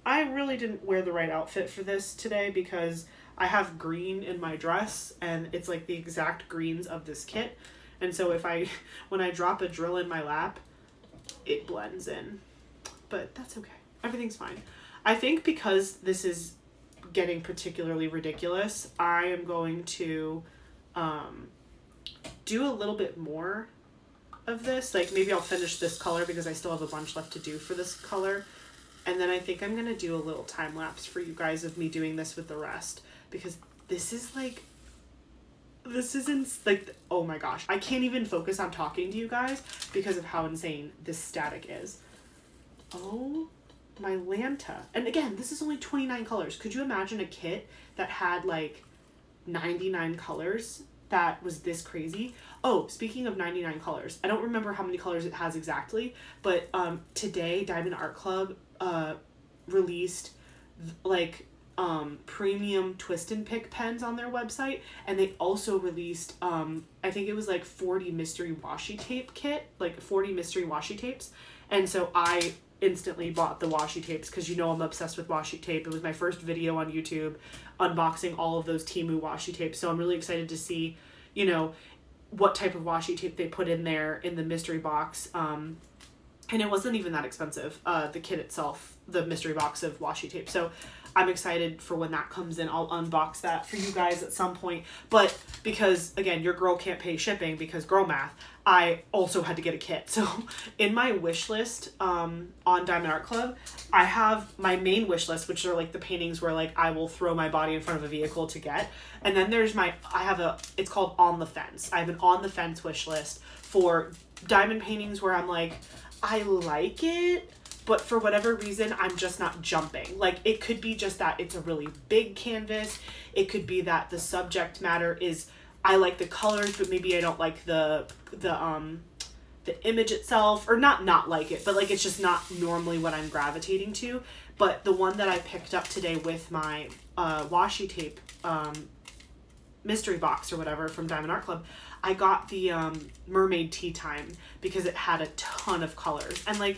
A: really didn't wear the right outfit for this today because I have green in my dress and it's like the exact greens of this kit. And so when I drop a drill in my lap, it blends in. But that's okay. Everything's fine. I think because this is getting particularly ridiculous, I am going to do a little bit more of this. Like maybe I'll finish this color because I still have a bunch left to do for this color, and then I think I'm gonna do a little time lapse for you guys of me doing this with the rest, because this is like oh my gosh, I can't even focus on talking to you guys because of how insane this static is. Oh my Lanta. And again, this is only 29 colors. Could you imagine a kit that had like 99 colors that was this crazy? Oh, speaking of 99 colors, I don't remember how many colors it has exactly, but today Diamond Art Club released like premium twist and pick pens on their website, and they also released I think it was like 40 mystery washi tape kit, like 40 mystery washi tapes. And so I instantly bought the washi tapes because you know I'm obsessed with washi tape. It was my first video on YouTube unboxing all of those Temu washi tapes, so I'm really excited to see, you know, what type of washi tape they put in there in the mystery box. And it wasn't even that expensive, the kit itself, the mystery box of washi tape. So I'm excited for when that comes in. I'll unbox that for you guys at some point. But because, again, your girl can't pay shipping because girl math, I also had to get a kit. So in my wish list on Diamond Art Club, I have my main wish list, which are like the paintings where like I will throw my body in front of a vehicle to get. And then there's it's called On the Fence. I have an On the Fence wish list for diamond paintings where I'm like, I like it, but for whatever reason, I'm just not jumping. Like, it could be just that it's a really big canvas. It could be that the subject matter is, I like the colors, but maybe I don't like the the image itself, or not like it, but like it's just not normally what I'm gravitating to. But the one that I picked up today with my washi tape mystery box or whatever from Diamond Art Club, I got the Mermaid Tea Time because it had a ton of colors. And like,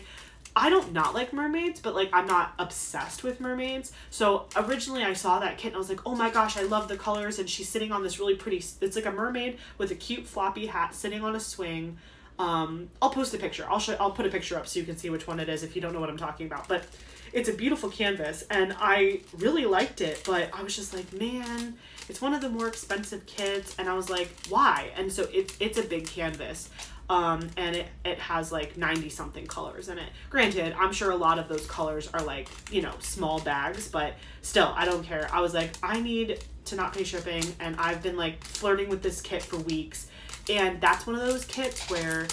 A: I don't not like mermaids, but like I'm not obsessed with mermaids. So originally I saw that kit and I was like, oh my gosh, I love the colors. And she's sitting on this really pretty, it's like a mermaid with a cute floppy hat sitting on a swing. I'll post a picture. I'll put a picture up so you can see which one it is if you don't know what I'm talking about. But it's a beautiful canvas and I really liked it, but I was just like, man, it's one of the more expensive kits. And I was like, why? And so it's a big canvas. And it has like 90 something colors in it. Granted, I'm sure a lot of those colors are like, you know, small bags, but still, I don't care. I was like, I need to not pay shipping, and I've been like flirting with this kit for weeks. And that's one of those kits where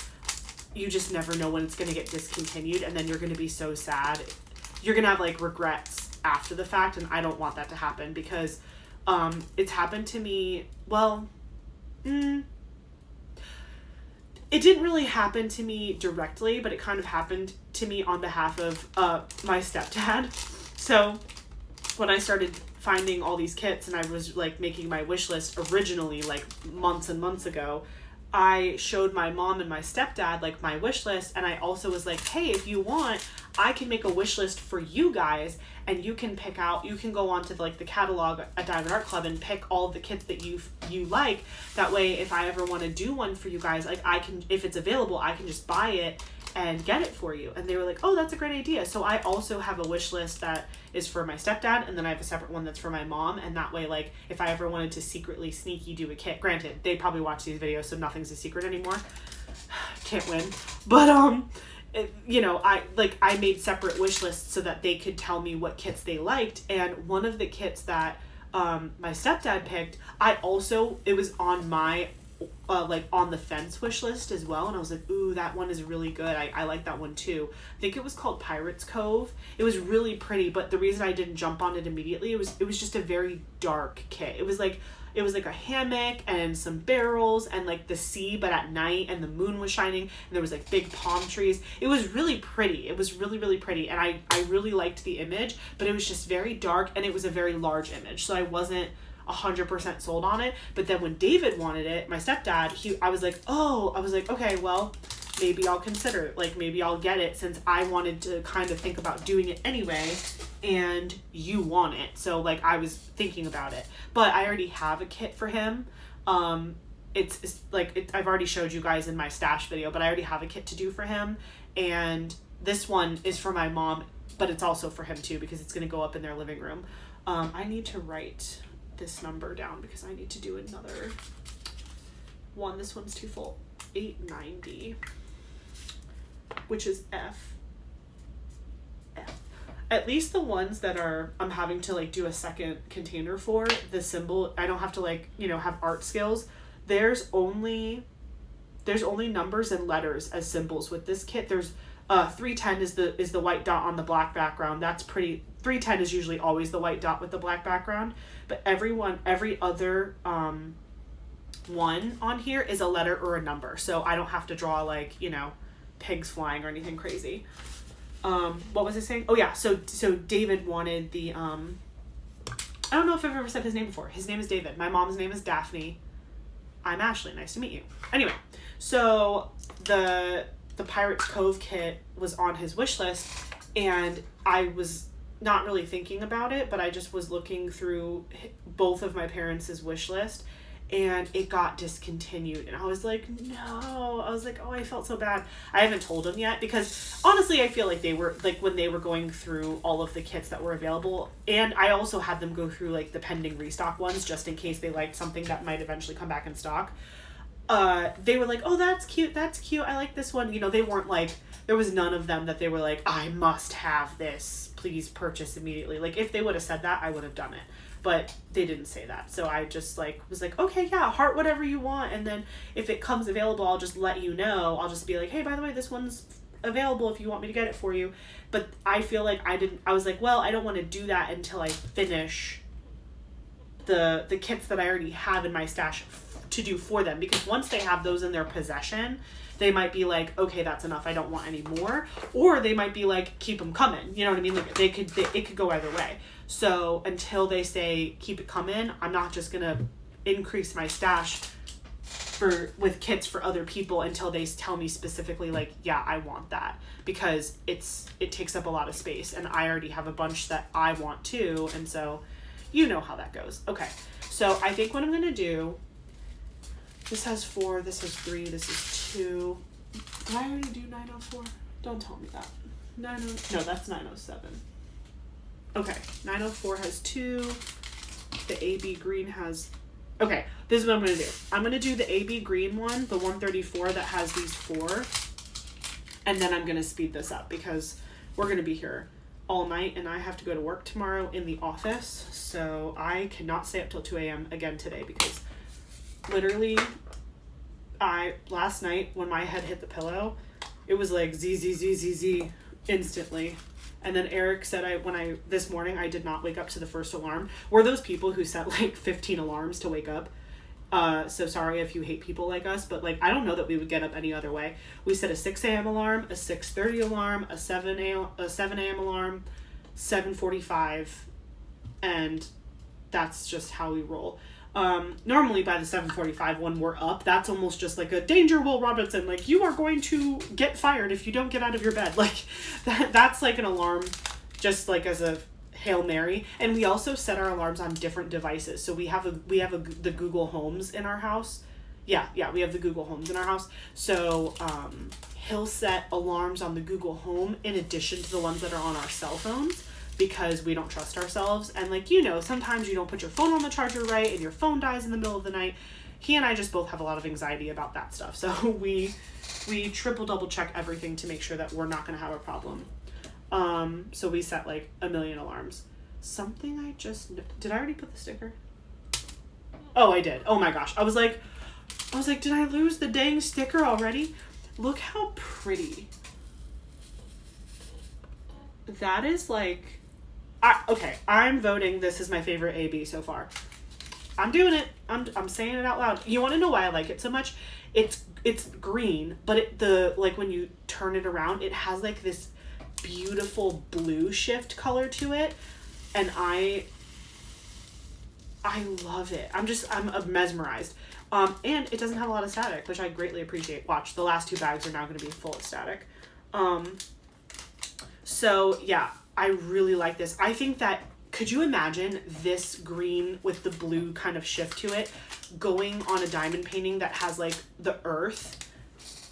A: you just never know when it's going to get discontinued, and then you're going to be so sad. You're going to have like regrets after the fact, and I don't want that to happen because it's happened to me. Well, it didn't really happen to me directly, but it kind of happened to me on behalf of my stepdad. So when I started finding all these kits and I was like making my wish list originally, like months and months ago, I showed my mom and my stepdad like my wish list, and I also was like, hey, if you want, I can make a wish list for you guys, and you can pick out, you can go onto like the catalog at Diamond Art Club and pick all of the kits that you like. That way, if I ever want to do one for you guys, like I can, if it's available, I can just buy it and get it for you. And they were like, oh, that's a great idea. So I also have a wish list that is for my stepdad, and then I have a separate one that's for my mom. And that way, like, if I ever wanted to secretly sneaky do a kit, granted, they probably watch these videos, so nothing's a secret anymore. Can't win. But, you know, I made separate wish lists so that they could tell me what kits they liked. And one of the kits that my stepdad picked, it was on my like on the fence wish list as well, and I was like, ooh, that one is really good. I like that one too. I think it was called Pirate's Cove. It was really pretty, but the reason I didn't jump on it immediately, it was just a very dark kit. It was like a hammock and some barrels and like the sea, but at night, and the moon was shining, and there was like big palm trees. It was really pretty. It was really, really pretty, and I really liked the image, but it was just very dark, and it was a very large image, so I wasn't 100% sold on it. But then when David wanted it, my stepdad, I was like, okay, well, maybe I'll consider it. Like, maybe I'll get it, since I wanted to kind of think about doing it anyway, and you want it. So, like, I was thinking about it. But I already have a kit for him. It's I've already showed you guys in my stash video, but I already have a kit to do for him. And this one is for my mom, but it's also for him too, because it's going to go up in their living room. I need to write this number down because I need to do another one. This one's too full. 890, which is F. At least the ones that I'm having to like do a second container for, the symbol, I don't have to like, you know, have art skills. There's only numbers and letters as symbols with this kit. There's 310 is the white dot on the black background. That's pretty. 310 is usually always the white dot with the black background, but every other one on here is a letter or a number, so I don't have to draw like, you know, pigs flying or anything crazy. What was I saying? Oh yeah, so David wanted the I don't know if I've ever said his name before. His name is David. My mom's name is Daphne. I'm Ashley. Nice to meet you. Anyway, so the Pirate's Cove kit was on his wish list, and I was not really thinking about it, but I just was looking through both of my parents' wish list, and it got discontinued, and I was like, no. I was like, oh, I felt so bad. I haven't told them yet, because honestly I feel like they were like, when they were going through all of the kits that were available, and I also had them go through like the pending restock ones just in case they liked something that might eventually come back in stock. They were like, oh, that's cute, I like this one. You know, they weren't like, there was none of them that they were like, I must have this, please purchase immediately. Like, if they would have said that, I would have done it, but they didn't say that. So I just like was like, okay, yeah, heart whatever you want, and then if it comes available, I'll just let you know. I'll just be like, hey, by the way, this one's available if you want me to get it for you. But I feel like I was like, well, I don't want to do that until I finish the kits that I already have in my stash to do for them, because once they have those in their possession, they might be like, okay, that's enough, I don't want any more. Or they might be like, keep them coming. You know what I mean? Like it could go either way. So until they say keep it coming, I'm not just gonna increase my stash with kits for other people until they tell me specifically like, yeah, I want that, because it takes up a lot of space and I already have a bunch that I want too, and so you know how that goes. Okay, so I think what I'm gonna do, this has 4, this has 3, this is 2. Did I already do 904? Don't tell me that. No, that's 907. Okay, 904 has 2. The AB green has... Okay, this is what I'm going to do. I'm going to do the AB green one, the 134 that has these 4. And then I'm going to speed this up because we're going to be here all night and I have to go to work tomorrow in the office. So I cannot stay up till 2 a.m. again today because literally last night when my head hit the pillow, it was like Z instantly. And then Eric said this morning I did not wake up to the first alarm. We're those people who set like 15 alarms to wake up. So sorry if you hate people like us, but like I don't know that we would get up any other way. We set a 6 a.m. alarm, a 6:30 alarm, a 7 a.m. alarm, 7:45, and that's just how we roll. Normally by the 7:45 when we're up, that's almost just like a danger, Will Robinson, like you are going to get fired if you don't get out of your bed. Like that's like an alarm just like as a Hail Mary. And we also set our alarms on different devices. So we have the Google Homes in our house. Yeah, we have the Google Homes in our house. So he'll set alarms on the Google Home in addition to the ones that are on our cell phones, because we don't trust ourselves. And like, you know, sometimes you don't put your phone on the charger right and your phone dies in the middle of the night. He and I just both have a lot of anxiety about that stuff. So we triple double check everything to make sure that we're not going to have a problem. So we set like a million alarms. Did I already put the sticker? Oh, I did. Oh my gosh. I was like, did I lose the dang sticker already? Look how pretty. That is like, okay, I'm voting this is my favorite AB so far. I'm doing it. I'm saying it out loud. You want to know why I like it so much? It's green, but like when you turn it around, it has like this beautiful blue shift color to it, and I love it. I'm mesmerized. And it doesn't have a lot of static, which I greatly appreciate. Watch, the last 2 bags are now going to be full of static. So yeah, I really like this. I think that, could you imagine this green with the blue kind of shift to it going on a diamond painting that has like the earth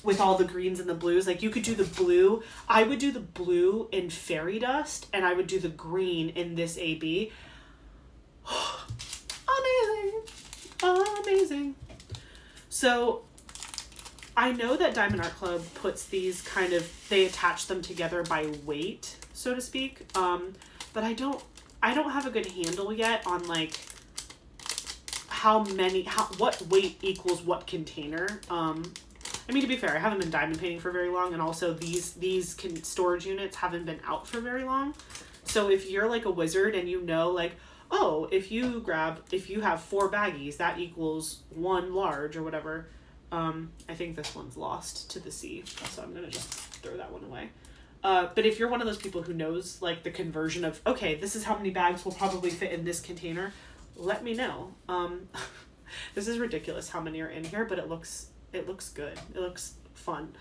A: with all the greens and the blues? Like you could do the blue. I would do the blue in fairy dust and I would do the green in this AB. Amazing. So I know that Diamond Art Club puts these they attach them together by weight, so to speak. But I don't have a good handle yet on like what weight equals what container. I mean, to be fair, I haven't been diamond painting for very long, and also these storage units haven't been out for very long. So if you're like a wizard and you know like, oh, if you have 4 baggies, that equals 1 large or whatever. I think this one's lost to the sea, so I'm gonna just throw that one away. But if you're one of those people who knows like the conversion of, okay, this is how many bags will probably fit in this container, let me know. This is ridiculous how many are in here, but it looks good. It looks fun.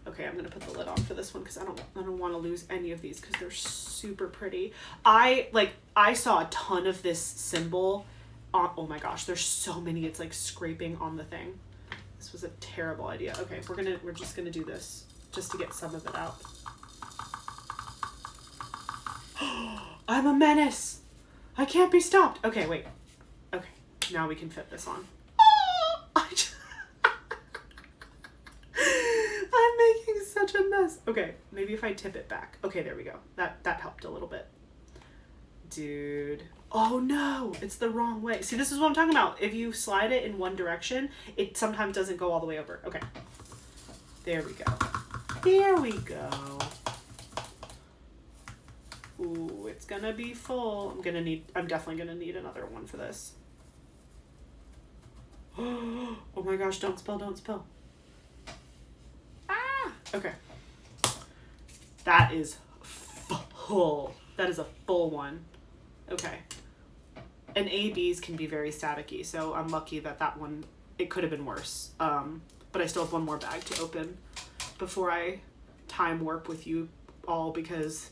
A: Okay, I'm gonna put the lid on for this one because I don't want to lose any of these because they're super pretty. I saw a ton of this symbol. Oh my gosh, there's so many. It's like scraping on the thing. This was a terrible idea. Okay, we're just gonna do this just to get some of it out. I'm a menace. I can't be stopped. Okay, wait. Okay, now we can fit this on. I'm making such a mess. Okay, maybe if I tip it back. Okay, there we go. That helped a little bit. Dude. Oh no, it's the wrong way. See, this is what I'm talking about. If you slide it in one direction, it sometimes doesn't go all the way over. Okay. There we go. There we go. Ooh, it's gonna be full. I'm definitely gonna need another one for this. Oh my gosh, don't spill, don't spill. Ah! Okay. That is full. That is a full one. Okay. And ABs can be very staticky, so I'm lucky that that one, it could have been worse. But I still have one more bag to open before I time warp with you all because,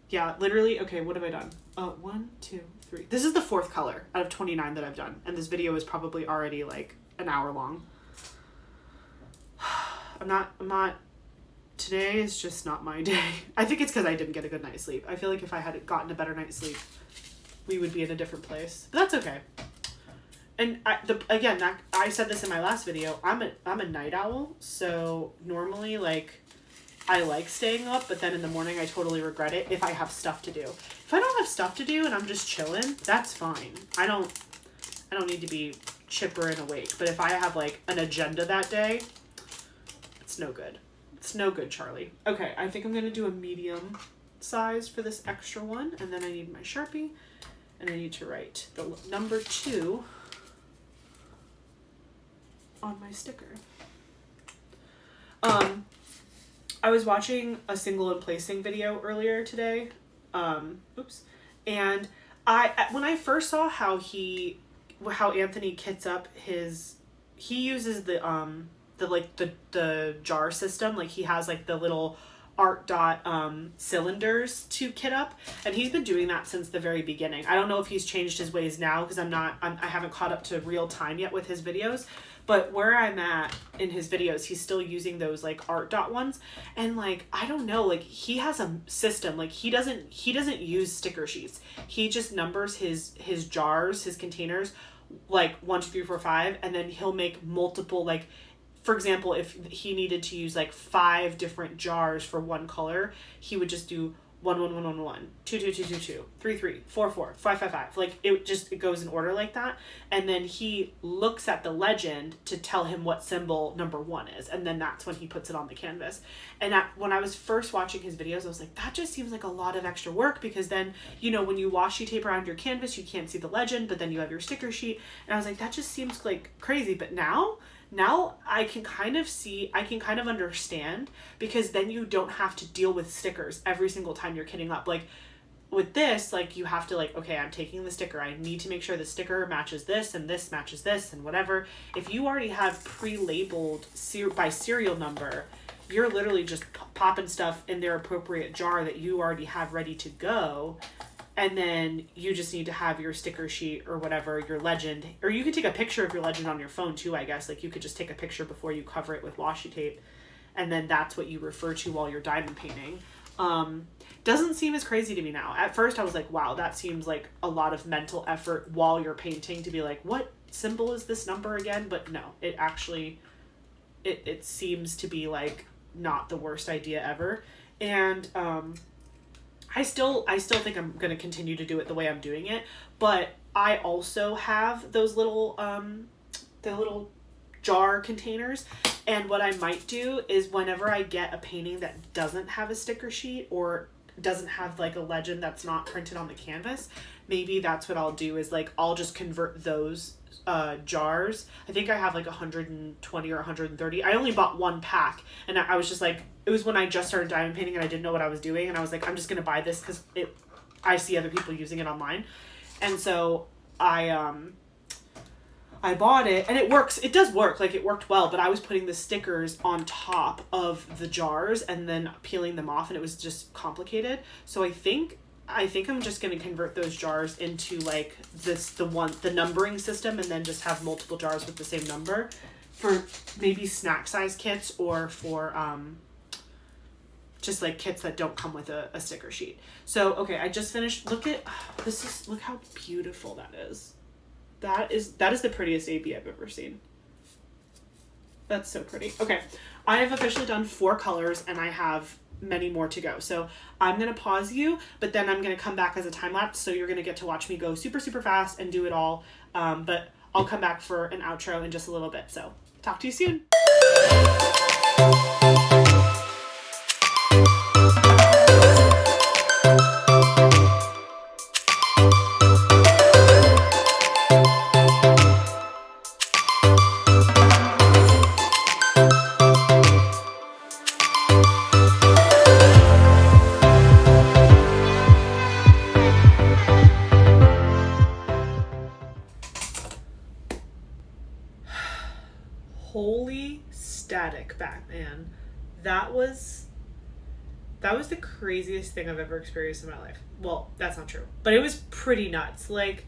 A: yeah, literally, okay, what have I done? 1, 2, 3. This is the 4th color out of 29 that I've done, and this video is probably already like an hour long. I'm not, today is just not my day. I think it's because I didn't get a good night's sleep. I feel like if I had gotten a better night's sleep, we would be in a different place. But that's okay. And I said this in my last video, I'm a night owl, so normally, like, I like staying up, but then in the morning I totally regret it if I have stuff to do. If I don't have stuff to do and I'm just chilling, that's fine. I don't need to be chipper and awake. But if I have, like, an agenda that day, it's no good. It's no good, Charlie. Okay, I think I'm going to do a medium size for this extra one, and then I need my Sharpie, and I need to write the number 2 on my sticker. I was watching a single and placing video earlier today. And when I first saw how Anthony kits up he uses the jar system. Like, he has like the little art dot cylinders to kit up, and he's been doing that since the very beginning. I don't know if he's changed his ways now because I haven't caught up to real time yet with his videos, but where I'm at in his videos, he's still using those like art dot ones. And like, I don't know, like, he has a system. Like, he doesn't use sticker sheets. He just numbers his jars, his containers, like 1, 2, 3, 4, 5, and then he'll make multiple, like, for example, if he needed to use like 5 different jars for one color, he would just do 1, 1, 1, 1, 1, 2, 2, 2, 2, 2, 3, 3, 4, 4, 5, 5, 5. Like, it goes in order like that. And then he looks at the legend to tell him what symbol number 1 is. And then that's when he puts it on the canvas. And when I was first watching his videos, I was like, that just seems like a lot of extra work, because then, you know, when you washi tape around your canvas, you can't see the legend, but then you have your sticker sheet. And I was like, that just seems like crazy. But now I can kind of understand, because then you don't have to deal with stickers every single time you're kitting up. Like, with this, like, you have to, like, okay, I'm taking the sticker. I need to make sure the sticker matches this and this matches this and whatever. If you already have pre-labeled by serial number, you're literally just popping stuff in their appropriate jar that you already have ready to go. And then you just need to have your sticker sheet or whatever, your legend. Or you could take a picture of your legend on your phone too, I guess. Like, you could just take a picture before you cover it with washi tape. And then that's what you refer to while you're diamond painting. Doesn't seem as crazy to me now. At first I was like, wow, that seems like a lot of mental effort while you're painting to be like, what symbol is this number again? But no, it actually, it seems to be like not the worst idea ever. And, I still think I'm going to continue to do it the way I'm doing it, but I also have those little, the little jar containers. And what I might do is, whenever I get a painting that doesn't have a sticker sheet or doesn't have like a legend that's not printed on the canvas, maybe that's what I'll do, is like, I'll just convert those jars. I think I have like 120 or 130. I only bought 1 pack, and I was just like, it was when I just started diamond painting and I didn't know what I was doing, and I was like, I'm just gonna buy this because I see other people using it online. And so I bought it, and it works. It does work. Like, it worked well, but I was putting the stickers on top of the jars and then peeling them off, and it was just complicated. So I think I'm just going to convert those jars into like the numbering system, and then just have multiple jars with the same number for maybe snack size kits, or for just like kits that don't come with a sticker sheet. So, okay, I just finished. Look how beautiful that is. That is the prettiest AB I've ever seen. That's so pretty. Okay, I have officially done 4 colors, and I have many more to go. So I'm going to pause you, but then I'm going to come back as a time lapse. So you're going to get to watch me go super, super fast and do it all. But I'll come back for an outro in just a little bit. So talk to you soon. static Batman. That was the craziest thing I've ever experienced in my life. Well, that's not true, but it was pretty nuts. Like,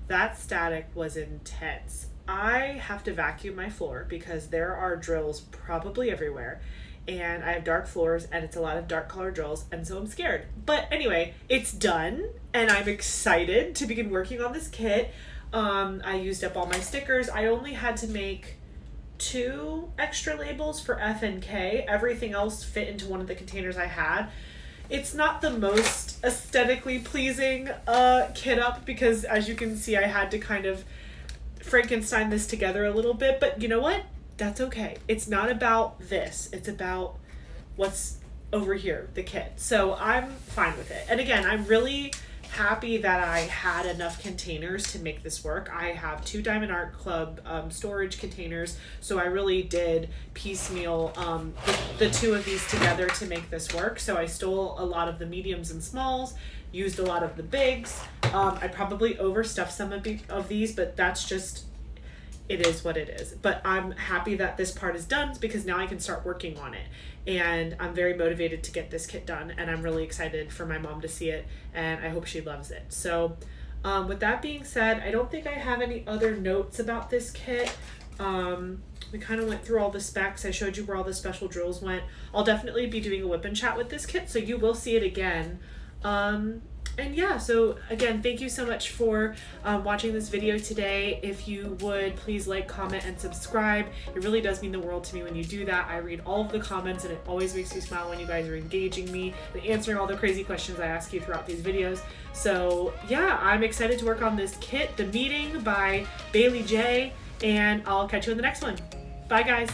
A: that static was intense. I have to vacuum my floor because there are drills probably everywhere, and I have dark floors and it's a lot of dark color drills, and so I'm scared. But anyway, it's done and I'm excited to begin working on this kit. I used up all my stickers. I only had to make 2 extra labels for F and K. Everything else fit into one of the containers I had. It's not the most aesthetically pleasing kit up because, as you can see, I had to kind of Frankenstein this together a little bit, but you know what? That's okay. It's not about this. It's about what's over here, the kit. So I'm fine with it. And again, I'm really happy that I had enough containers to make this work. I have 2 Diamond Art Club storage containers, so I really did piecemeal the 2 of these together to make this work. So I stole a lot of the mediums and smalls, used a lot of the bigs. I probably overstuffed some of these, but that's just, it is what it is. But I'm happy that this part is done because now I can start working on it. And I'm very motivated to get this kit done, and I'm really excited for my mom to see it, and I hope she loves it. So with that being said, I don't think I have any other notes about this kit. We kind of went through all the specs. I showed you where all the special drills went. I'll definitely be doing a whip and chat with this kit, so you will see it again. And yeah, so again, thank you so much for watching this video today. If you would, please like, comment, and subscribe. It really does mean the world to me when you do that. I read all of the comments, and it always makes me smile when you guys are engaging me and answering all the crazy questions I ask you throughout these videos. So yeah, I'm excited to work on this kit, The Meeting by Baylee Jae, and I'll catch you in the next one. Bye, guys.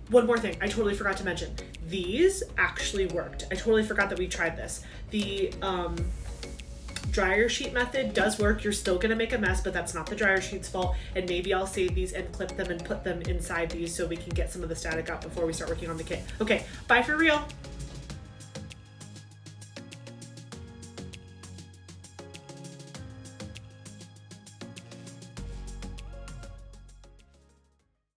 A: One more thing I totally forgot to mention. These actually worked. I totally forgot that we tried this. The dryer sheet method does work. You're still gonna make a mess, but that's not the dryer sheet's fault. And maybe I'll save these and clip them and put them inside these so we can get some of the static out before we start working on the kit. Okay, bye for real.